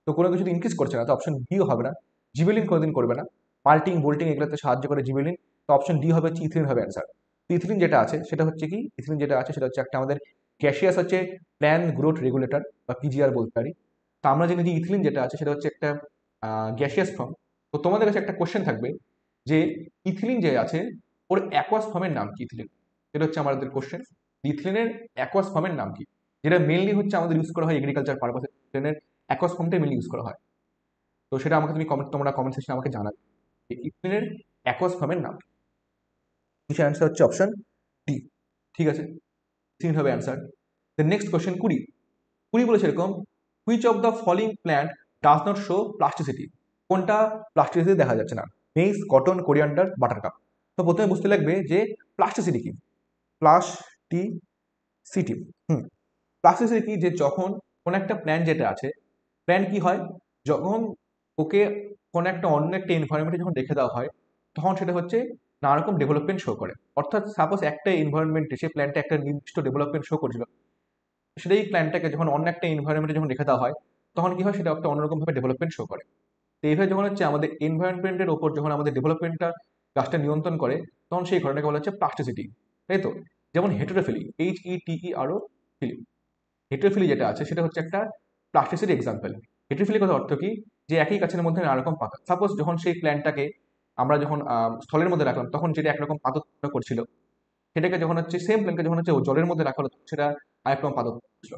তো কোনো কিছু ইনক্রিজ করছে না, তো অপশন ডি হবে না। জিবেলিন কোনোদিন করবে না, পাল্টিং বোল্টিং এগুলোতে সাহায্য করে জিবেলিন। তো অপশন ডি হবে, ইথিলিন হবে অ্যান্সার। তো ইথিলিন যেটা আছে সেটা হচ্ছে কি, ইথিলিন যেটা আছে সেটা হচ্ছে একটা আমাদের গ্যাসিয়াস হচ্ছে প্ল্যান গ্রোথ রেগুলেটর বা পিজিআর বলতে পারি। তো আমরা জানি যে ইথিলিন যেটা আছে সেটা হচ্ছে একটা গ্যাসিয়াস ফর্ম। তো তোমাদের কাছে একটা কোশ্চেন থাকবে যে ইথিলিন যে আছে ওর অ্যাকোয়াস ফর্মের নাম কি ইথিলিন, এটা হচ্ছে আমাদের কোশ্চেন। ইথিলিনের অ্যাকোয়াস ফর্মের নাম কি, যেটা মেনলি হচ্ছে আমাদের ইউজ করা হয় এগ্রিকালচার পারপাসে, ইথিলিনের অ্যাকোয়াস ফর্মটাই মেনলি ইউজ করা হয়। তো সেটা আমাকে তোমরা কমেন্ট সেকশনে আমাকে জানাবে ইথিলিনের অ্যাকোয়াস ফর্মের নাম কি। অ্যান্সার হচ্ছে অপশন ডি। ঠিক আছে, ইথিলিন হবে অ্যান্সার। The next question 20। 20 বলেছে এরকম, which of the following plant does not show plasticity, কোনটা প্লাস্টিসিটি দেখা যাচ্ছে না? Maids, cotton, coriander, buttercup. তো প্রথমে বুঝতে লাগবে যে প্লাস্টিসিটি কি। প্লাস্টিসিটি, প্লাস্টিসিটি কি, যে যখন কোন একটা প্ল্যান্ট যেটা আছে, প্ল্যান্ট কি হয়, যখন ওকে কোন একটা অন্য একটা এনভায়রনমেন্টে যখন রেখে দেওয়া হয়, তখন সেটা হচ্ছে নানা রকম ডেভেলপমেন্ট শো করে। অর্থাৎ সাপোজ একটা এনভায়রনমেন্টে সেই প্ল্যান্টটা একটা নির্দিষ্ট ডেভেলপমেন্ট শো করছিল, সেটা এই প্ল্যান্টটাকে যখন অন্য একটা এনভায়রনমেন্টে যখন রেখে দেওয়া হয়, তখন কি হয়, সেটা একটা অন্যরকম ভাবে ডেভেলপমেন্ট শো করে। তো এইভাবে যখন হচ্ছে আমাদের এনভায়রনমেন্টের ওপর যখন আমাদের ডেভেলপমেন্টটা গাছটা নিয়ন্ত্রণ করে, তখন সেই ঘটনাকে বলা হচ্ছে প্লাস্টিসিটি, তাই তো? যেমন হেটেরোফিলি, HETERO ফিলি, হেটেরোফিলি যেটা আছে সেটা হচ্ছে একটা প্লাস্টিসিটি এক্সাম্পল। হেটেরোফিলি কথার অর্থ কি, যে একই গাছের মধ্যে নানা রকম পাতা। সাপোজ যখন সেই প্ল্যান্টটাকে আমরা যখন স্থলের মধ্যে রাখলাম, তখন যেটা একরকম পাতা করছিল, সেটাকে যখন হচ্ছে সেম প্ল্যান্টকে যখন হচ্ছে জলের মধ্যে রাখা হলো, সেটা আরেকরকম পাতা ছিল।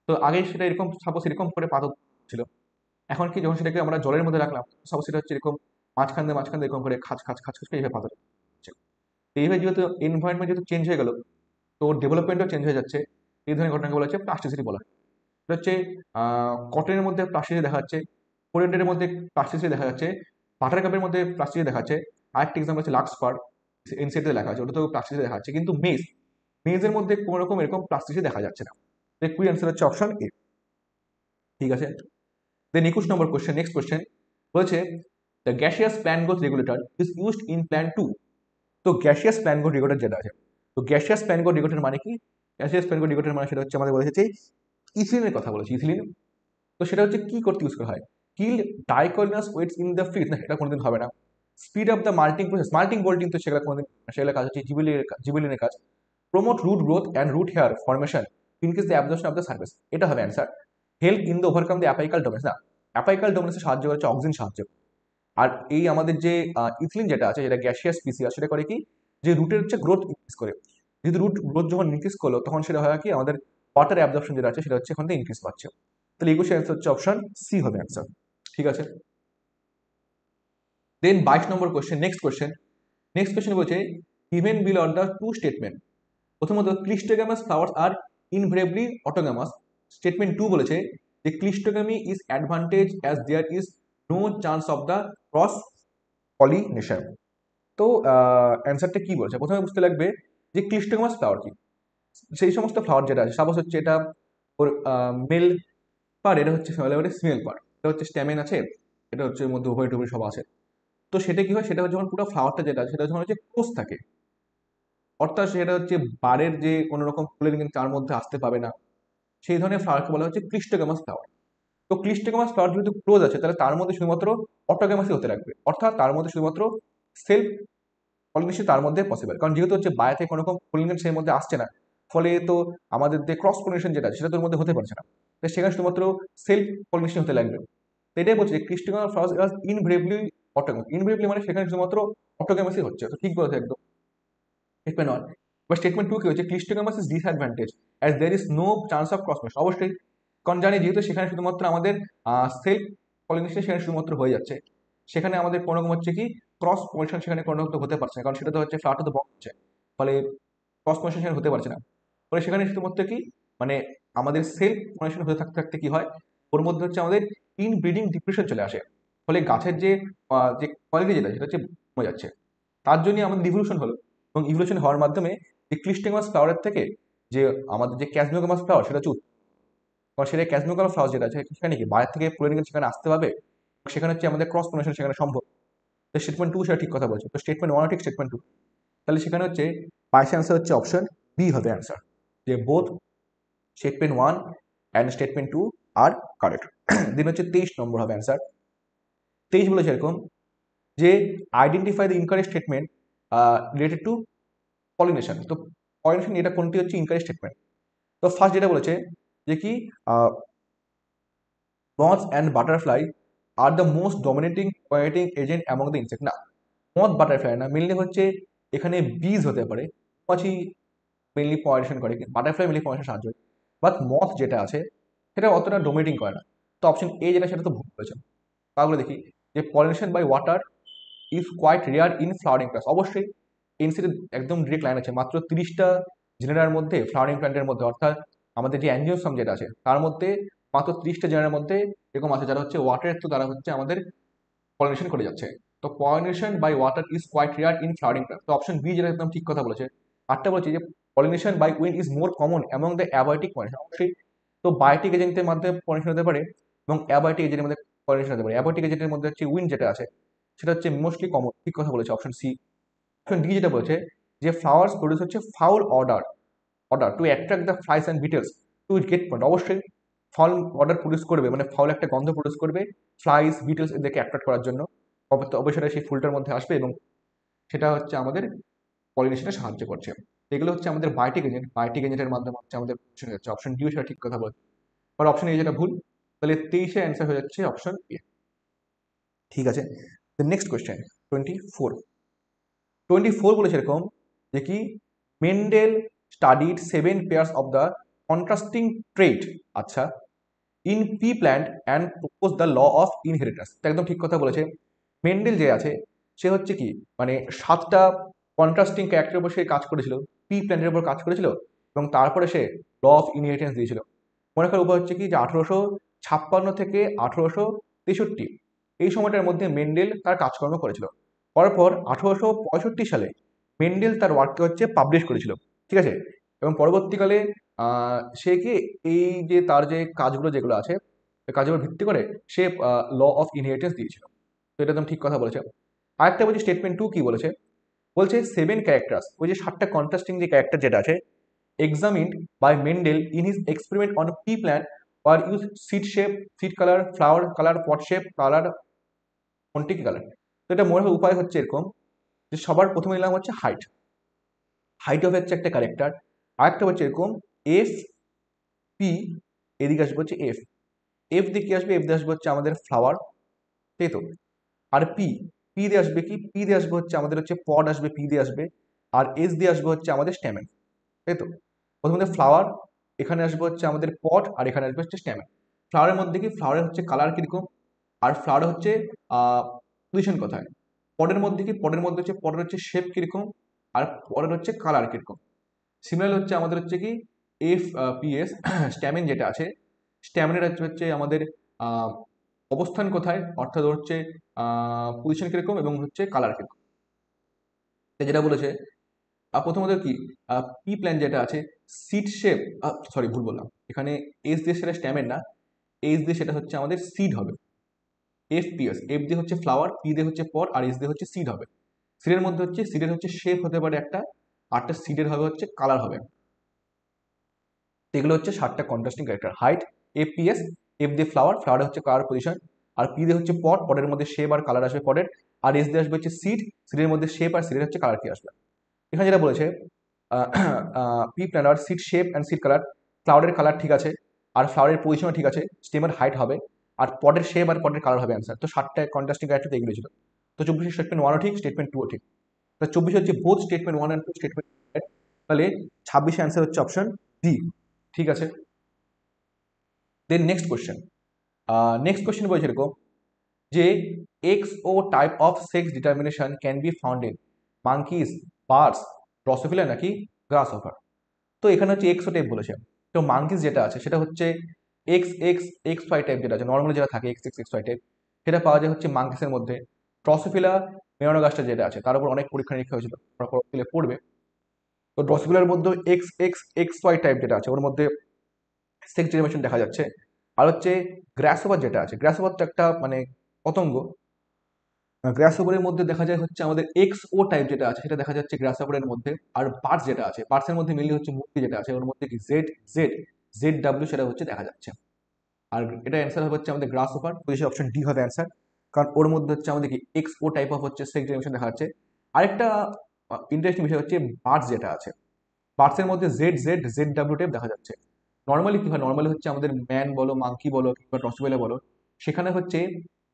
তো আগে সেটা এরকম সাপোজ এরকম করে পাতা ছিল, এখন কি যখন সেটাকে আমরা জলের মধ্যে রাখলাম, সাপোজ সেটা হচ্ছে এরকম মাঝখান দিয়ে এরকম করে খাঁচ খাঁচ খাঁচ খাঁচ করে এইভাবে পাতা হচ্ছে। তো এইভাবে যেহেতু এনভায়রনমেন্ট যেহেতু চেঞ্জ হয়ে গেল, তো ডেভেলপমেন্টও চেঞ্জ হয়ে যাচ্ছে। এই ধরনের ঘটনাকে বলা হচ্ছে প্লাস্টিসিটি বলা হয়। এটা হচ্ছে কটনের মধ্যে প্লাস্টিসিটি দেখা যাচ্ছে, কোরিয়ান্ডারের মধ্যে প্লাস্টিসিটি দেখা যাচ্ছে, বাটার কাপের মধ্যে প্লাস্টিসিটি দেখা যাচ্ছে। আরেকটা এক্সাম্পল হচ্ছে লাক্স পার, এনসিতে লেখা আছে, ওটা তো প্লাস্টিসিটি দেখা যাচ্ছে। কিন্তু মেজের মধ্যে কোনো রকম এরকম প্লাস্টিসিটি দেখা যাচ্ছে না। কুই অ্যান্সার হচ্ছে অপশন এ। ঠিক আছে, দেন 21 নম্বর কোশ্চেন, নেক্সট কোশ্চেন বলেছে, the gaseous plan growth regulator is used in plan 2। তো গ্যাসিয়াস প্ল্যান গ্রোথ রেগুলেটর যেটা আছে, তো গ্যাসিয়াস প্ল্যান গ্রোথ রেগুলেটর মানে কি? গ্যাসিয়াস প্ল্যান গ্রোথ রেগুলেটর মানে সেটা হচ্ছে আমাদের বলেছে ইথিলিনের কথা বলেছি, ইথিলিন। তো সেটা হচ্ছে কি করতে ইউজ করা হয়? কিল ডাইকোলিনাস ওয়েটস ইন দ্য ফিড, না এটা কোনোদিন হবে না। Speed of the malting process, malting bolting তো সেগুলো কোনোদিন, সেগুলো কাজ হচ্ছে জিবিলিনের কাজ। Promote root growth and root hair formation, increase the absorption of the surface, এটা হবে answer. Help in the overcome the apical dominance, না অ্যাপাইকাল ডোমেন্সে সাহায্য করছে অক্সিজেন সাহায্য। আর এই আমাদের যে ইথিলিন যেটা আছে, যেটা গ্যাসিয়াস স্পিসিয়াস, সেটা করে কি, যে রুটের হচ্ছে গ্রোথ ইনক্রিজ করে। যেহেতু রুট গ্রোথ যখন ইনক্রিজ করলো, তখন সেটা হয় কি, আমাদের ওয়াটার অ্যাবজর্পশন যেটা আছে সেটা হচ্ছে এখান থেকে ইনক্রিজ পাচ্ছে। তাহলে এই কোশ্চেন অ্যান্সার হচ্ছে অপশন সি হবে অ্যান্সার। ঠিক আছে, then 22 number question, next question বলছে, ইভেন বিল অর দ্য টু স্টেটমেন্ট। প্রথমত, cleistogamous flowers are invariably autogamous. Statement 2 বলেছে যে cleistogamy is advantage as there is no chance of the cross pollination. তো অ্যান্সারটা কি বলেছে, প্রথমে বুঝতে লাগবে যে ক্লিস্টোগ্যামাস ফ্লাওয়ার কি। সেই সমস্ত ফ্লাওয়ার যেটা আছে, সাপোজ হচ্ছে এটা ওর মেল পার, এটা হচ্ছে ফিমেল পার, এটা হচ্ছে স্ট্যামেন আছে, এটা হচ্ছে এর মধ্যে উভয় টুভয় সব আছে। তো সেটা কি হয়, সেটা যখন পুরো ফ্লাওয়ারটা যেটা আছে সেটা যখন হচ্ছে ক্লোজ থাকে, অর্থাৎ সেটা হচ্ছে বারের যে কোনো রকম ফুলের কিন্তু তার মধ্যে আসতে পাবে না, সেই ধরনের ফ্লাওয়ারকে বলা হচ্ছে ক্লিস্টোগ্যামাস ফ্লাওয়ার। তো ক্লিস্টোগ্যামাস ফ্লাওয়ার যেহেতু ক্লোজ আছে, তাহলে তার মধ্যে শুধুমাত্র অটোগ্যামাসই হতে লাগবে, অর্থাৎ তার মধ্যে শুধুমাত্র সেলফ পলিনেশন তার মধ্যে পসিবল। কারণ যেহেতু হচ্ছে বাইরে থেকে কোনো রকম পলিনেশন সেই মধ্যে আসছে না, ফলে তো আমাদের যে ক্রস পলিনেশন যেটা আছে সেটা তোর মধ্যে হতে পারছে না, তো সেখানে শুধুমাত্র সেলফ পলিনেশন হতে লাগবে। তো এটাই বলছে যে ক্লিস্টোগ্যামাস ফ্লাওয়ার ইনভেরিয়েবলি অটোগ্যামাস, ইনভেরিয়েবলি মানে সেখানে শুধুমাত্র অটোগ্যামাসই হচ্ছে। তো ঠিক বলেছে একদম, স্টেটমেন্ট 1। বা স্টেটমেন্ট 2 কি হচ্ছে, cleistogamous is disadvantage as there is no chance of cross pollination. অবশ্যই, কারণ জানি যেহেতু সেখানে শুধুমাত্র আমাদের সেলফ পলিনেশন সেখানে শুধুমাত্র হয়ে যাচ্ছে, সেখানে আমাদের কোনো রকম হচ্ছে কি ক্রস পলিনেশন সেখানে কোনো রকম হতে পারছে না, কারণ সেটা তো হচ্ছে ফ্লাওয়ারটা তো বন্ধ হচ্ছে, ফলে ক্রস পলিনেশন সেখানে হতে পারছে না। ফলে সেখানে শুধুমাত্র কি, মানে আমাদের সেলফ পলিনেশন হতে থাকতে থাকতে কি হয়, ওর মধ্যে হচ্ছে আমাদের ইনব্রিডিং ডিপ্রেশন চলে আসে। ফলে গাছের যে কোয়ালিটি যেটা সেটা হচ্ছে কমে যাচ্ছে। তার জন্য আমাদের ইভলিউশন হলো, এবং ইভলিউশন হওয়ার মাধ্যমে যে ক্লিস্টোগ্যামাস ফ্লাওয়ারের থেকে যে আমাদের যে ক্যাসমিওগ্যামাস ফ্লাওয়ার সেটা হচ্ছে কারণ সেটা ক্যাসমিওগ্যামাস ফ্লাওয়ার যেটা আছে সেখানে কি বাইরে থেকে পলিনেশন সেখানে আসতে পারবে, সেখানে হচ্ছে আমাদের ক্রস পলিনেশন সেখানে সম্ভব। তো স্টেটমেন্ট টু সেটা ঠিক কথা বলছে, তো স্টেটমেন্ট ওয়ান ঠিক স্টেটমেন্ট টু, তাহলে সেখানে হচ্ছে পাইসে অ্যান্সার হচ্ছে অপশন বি হবে অ্যান্সার, যে both statement one and statement two R correct. দিন হচ্ছে 23 নম্বর হবে অ্যান্সার। 23 বলেছে এরকম যে identify the incorrect statement related to pollination. তো পলিনেশন এটা কোনটি হচ্ছে ইনকারেক্ট স্টেটমেন্ট। তো ফার্স্ট যেটা বলেছে যে কি moths and butterfly are the most dominating pollinating agent among the insect। না, মথ বাটারফ্লাই না, মেনলি হচ্ছে এখানে বীজ হতে পারে, মৌমাছি মেনলি পলিনেশন করে, বাটারফ্লাই মেনলি পলিনেশন সাহায্য করে, বাট মথ যেটা আছে সেটা অতটা ডোমিনেটিং করে না। তো অপশন এ যেটা সেটা তো ভুল বলেছে। তাহলে দেখি যে pollination by water is quite rare in flowering plants. অবশ্যই এনসিতে একদম ডিরেক্ট লাইন আছে, মাত্র 30টা জেনারের মধ্যে ফ্লাওয়ারিং প্ল্যান্টের মধ্যে, অর্থাৎ আমাদের যে অ্যাঞ্জিওস্পার্ম যেটা আছে তার মধ্যে মাত্র 30টা জেনারের মধ্যে এরকম আছে যারা হচ্ছে ওয়াটারের থ্রু দ্বারা হচ্ছে আমাদের পলিনেশন করে যাচ্ছে। তো pollination by water is quite rare in flowering plants. তো অপশন বি যেটা একদম ঠিক কথা বলেছে। আটটা বলছে যে pollination by wind is more common among the abiotic pollination. অবশ্যই তো বায়োটিক এজেন্টের মাধ্যমে পলিনেশন হতে পারে এবং অ্যাবায়োটিক এজেন্টের মধ্যে পলিনেশন হতে পারে। অ্যাবায়োটিক এজেন্টের মধ্যে হচ্ছে উইন্ড যেটা আছে সেটা হচ্ছে মোস্টলি কমন, ঠিক কথা বলেছে অপশন সি। অপশন ডি যেটা বলেছে যে ফ্লাওয়ার্স প্রডিউস হচ্ছে foul odour to attract the flies and beetles to get point. অবশ্যই ফাউল অর্ডার প্রডিউস করবে, মানে ফাউল একটা গন্ধ প্রডিউস করবে ফ্লাইস বিটেলস এদেরকে অ্যাট্রাক্ট করার জন্য, অবশ্যই সেটা সেই ফুলটার মধ্যে আসবে এবং সেটা হচ্ছে আমাদের পলিনেশনে সাহায্য করছে। এগুলো হচ্ছে আমাদের বায়োটিক এজেন্ট, বায়োটিক এজেন্টের মাধ্যমে হচ্ছে আমাদের pollination হচ্ছে। অপশন ডিও সেটা ঠিক কথা বলছে, আর অপশন এ যেটা ভুল, তাহলে 23-এর অ্যান্সার হয়ে যাচ্ছে অপশন এ। ঠিক আছে, নেক্সট কোয়েশ্চেন 24 বলেছে এরকম যে কি Mendel studied 7 pairs of the contrasting trait, আচ্ছা, in pea plant and propose the law of inheritance. একদম ঠিক কথা বলেছে। মেন্ডেল যে আছে সে হচ্ছে কি মানে 7টা কন্ট্রাস্টিং ক্যারেক্টারের উপর সে কাজ করেছিল, পি প্ল্যান্টের উপর কাজ করেছিল এবং তারপরে সে ল অফ ইনহেরিটেন্স দিয়েছিল। মনে করার উপায় হচ্ছে কি যে 1856 থেকে 1863 এই সময়টার মধ্যে মেন্ডেল তার কাজকর্ম করেছিল। করার পর 1865 সালে মেন্ডেল তার ওয়ার্ককে হচ্ছে পাবলিশ করেছিল, ঠিক আছে। এবং পরবর্তীকালে সে কি এই যে তার যে কাজগুলো যেগুলো আছে ওই কাজের উপর ভিত্তি করে সে ল অফ ইনহেরিটেন্স দিয়েছিল। তো এটা একদম ঠিক কথা বলেছে। আরেকটা বলছি স্টেটমেন্ট টু কি বলেছে, বলছে 7 ক্যারেক্টার্স, ওই যে 7টা কন্ট্রাস্টিং যে ক্যারেক্টার যেটা আছে examined by Mendel in his experiment on pea plant were used seed shape, seed color, flower color, pot shape, color, কোনটি কি কালার। তো এটা মনে হয় উপায় হচ্ছে এরকম যে সবার প্রথমে নিলাম হচ্ছে হাইট, হাইট অফ হচ্ছে একটা ক্যারেক্টার। আরেকটা হচ্ছে এরকম এফ পি, এদিকে আসবে হচ্ছে এফ, এফ দিয়ে কি আসবে, এফ দিয়ে আসবে হচ্ছে আমাদের ফ্লাওয়ার, তাই তো। আর পি, পি দিয়ে আসবে কি, পি দিয়ে আসবে হচ্ছে আমাদের হচ্ছে পড আসবে, পি দিয়ে আসবে। আর এস দিয়ে আসবে হচ্ছে আমাদের স্ট্যামেন, তাই তো। প্রথমে ফ্লাওয়ার, এখানে আসবে হচ্ছে আমাদের পট আর এখানে আসবে হচ্ছে স্ট্যামেন। ফ্লাওয়ারের মধ্যে কি, ফ্লাওয়ারের হচ্ছে কালার কিরকম আর ফ্লাওয়ার হচ্ছে পজিশন কোথায়। পটের মধ্যে কি, পটের মধ্যে হচ্ছে পটের হচ্ছে শেপ কিরকম আর পটের হচ্ছে কালার কিরকম। সিমিলার হচ্ছে আমাদের হচ্ছে কি এফ পি এস স্ট্যামিন যেটা আছে, স্ট্যামিনের হচ্ছে আমাদের আহ, অবস্থান কোথায়, অর্থাৎ হচ্ছে পজিশন কিরকম এবং হচ্ছে কালার কিরকম। যেটা বলেছে প্রথমত কি পি প্ল্যান যেটা আছে সিড শেপ, সরি ভুল বললাম, এখানে এস দিয়ে সেটা স্ট্যামেন না, এস দিয়ে সেটা হচ্ছে আমাদের সিড হবে। এফ পি এস, এফ দিয়ে হচ্ছে ফ্লাওয়ার, পি দিয়ে হচ্ছে পট আর এস দিয়ে হচ্ছে সিড হবে। সিডের মধ্যে হচ্ছে সিডের হচ্ছে শেপ হতে পারে একটা, আরটা সিডের হবে হচ্ছে কালার হবে। এগুলো হচ্ছে 7টা contrasting character, height, F P S, F দিয়ে ফ্লাওয়ার, ফ্লাওয়ার হচ্ছে কালার পজিশন, আর পি দিয়ে হচ্ছে পট, পটের মধ্যে শেপ আর কালার আসবে পটের, আর এস দিয়ে আসবে হচ্ছে সিড, সিডের মধ্যে শেপ আর সিডের হচ্ছে কালার কি আসবে। এখানে যেটা বলেছে pea plant seed shape and seed colour, ক্লাউডের কালার ঠিক আছে আর ফ্লাওয়ারের পজিশনও ঠিক আছে, স্টেমের হাইট হবে আর পটের শেপ আর পটের কালার হবে অ্যান্সার। তো 7টা কন্ট্রাস্টিং ক্যারেক্টার এগুলো ছিল। তো 24 স্টেটমেন্ট ওয়ানও ঠিক, স্টেটমেন্ট টুও ঠিক। তো 24 হচ্ছে both statement one and two statement, তাহলে 26 অ্যান্সার হচ্ছে অপশন ডি। ঠিক আছে, দেন নেক্সট কোয়েশ্চেন বলছে এরকম যে X O type of sex determination can be found in monkeys, birds, Drosophila নাকি গ্রাস অফার। তো এখানে হচ্ছে এক্সো টাইপ বলেছে। তো মাঙ্কিস যেটা আছে সেটা হচ্ছে X X X Y type, যেটা আছে নর্মালি যেটা থাকে X X X Y type, সেটা পাওয়া যায় হচ্ছে মাঙ্কিসের মধ্যে। ড্রসোফিলা মেলানোগাস্টার যেটা আছে তার উপর অনেক পরীক্ষা নিরীক্ষা হয়েছিল, পরবর্তীকালে পড়বে। তো ড্রসোফিলার মধ্যে X X X Y type যেটা আছে ওর মধ্যে সেক্স ডিটারমিনেশন দেখা যাচ্ছে। আর হচ্ছে গ্রাসওভার যেটা আছে, গ্রাসওভার তো একটা মানে পতঙ্গ, গ্রাসহপারের মধ্যে দেখা যায় হচ্ছে আমাদের এক্স ও টাইপ যেটা আছে সেটা দেখা যাচ্ছে গ্রাসহপারের মধ্যে। আর বার্ডস যেটা আছে, বার্ডসের মধ্যে মেনলি হচ্ছে মূর্তি যেটা আছে ওর মধ্যে কি জেড জেড জেড ডাব্লিউ সেটা হচ্ছে দেখা যাচ্ছে। আর এটা অ্যান্সার হবে হচ্ছে আমাদের গ্রাস ওভার, পজিশন অপশন ডি হবে অ্যান্সার। কারণ ওর মধ্যে হচ্ছে আমাদের কি এক্স ও টাইপ অফ হচ্ছে সেক্স জেনারেশন দেখা যাচ্ছে। আরেকটা ইন্টারেস্টিং বিষয় হচ্ছে বার্ডস যেটা আছে, বার্ডসের মধ্যে Z Z Z W type দেখা যাচ্ছে। নর্মালি কি হয়, নর্মালি হচ্ছে আমাদের ম্যান বলো, মাঙ্কি বলো, কিংবা টসবেলা বলো, সেখানে হচ্ছে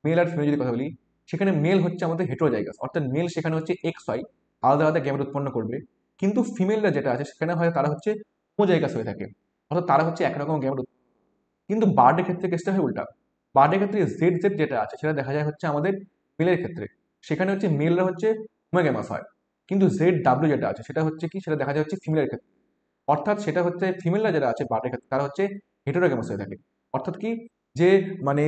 মেল আর ফিমেল যদি কথা বলি, সেখানে মেল হচ্ছে আমাদের হেটেরোজাইগাস, অর্থাৎ মেল সেখানে হচ্ছে এক্স হয়, আলাদা আলাদা গ্যামেট উৎপন্ন করবে। কিন্তু ফিমেলরা যেটা আছে সেখানে হয় তারা হচ্ছে হোমোজাইগাস হয়ে থাকে, অর্থাৎ তারা হচ্ছে একরকম গ্যামেট। কিন্তু বার্ডের ক্ষেত্রে কেসটা হয় উল্টা। বার্ডের ক্ষেত্রে জেড জেড যেটা আছে সেটা দেখা যায় হচ্ছে আমাদের মেলের ক্ষেত্রে, সেখানে হচ্ছে মেলরা হচ্ছে হোমোগ্যামাস হয়। কিন্তু জেড ডাব্লিউ যেটা আছে সেটা হচ্ছে কি, সেটা দেখা যায় হচ্ছে ফিমেলের ক্ষেত্রে, অর্থাৎ সেটা হচ্ছে ফিমেলরা যারা আছে বার্ডের ক্ষেত্রে তারা হচ্ছে হেটেরোগ্যামাস হয়ে থাকে। অর্থাৎ কি, যে মানে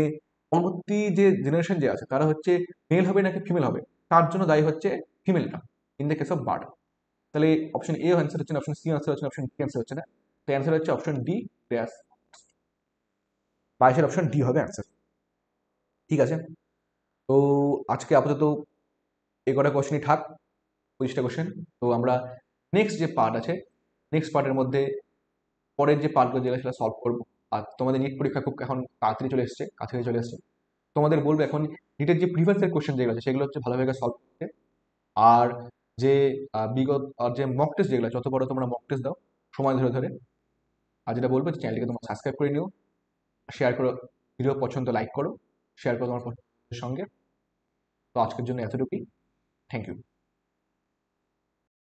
পরবর্তী যে জেনারেশন যে আছে তারা হচ্ছে মেল হবে নাকি ফিমেল হবে, তার জন্য দায়ী হচ্ছে ফিমেলটা in the case of bird. তাহলে অপশন এ অ্যান্সার হচ্ছে না, অপশন সি অ্যান্সার হচ্ছে না, অপশন ডি অ্যান্সার হচ্ছে না। তো অ্যান্সার হচ্ছে অপশন ডি, 22-এর অপশন ডি হবে অ্যান্সার। ঠিক আছে, তো আজকে আপাতত এই কটা কোশ্চেনই থাক, 25টা কোশ্চেন। তো আমরা নেক্সট যে পার্ট আছে, নেক্সট পার্টের মধ্যে পরের যে পার্টগুলো যেগুলো সেটা সলভ করবো। আর তোমাদের নিট পরীক্ষা খুব এখন তাড়াতাড়ি চলে এসছে, কাছাকাছি চলে এসছে। তোমাদের বলবো এখন নিটের যে প্রিভিয়াস এর কোশ্চেন যেগুলো আছে সেগুলো হচ্ছে ভালোভাবে সলভ করতে। আর যে বিগত আর যে মক টেস্ট যেগুলো আছে, যত বড় তোমরা মক টেস্ট দাও সময় ধরে ধরে। আর যেটা বলবো, চ্যানেলটিকে তোমরা সাবস্ক্রাইব করে নিও, শেয়ার করো, ভিডিও পছন্দ লাইক করো, শেয়ার করো তোমার পছন্দের সঙ্গে। তো আজকের জন্য এতটুকুই। Thank you.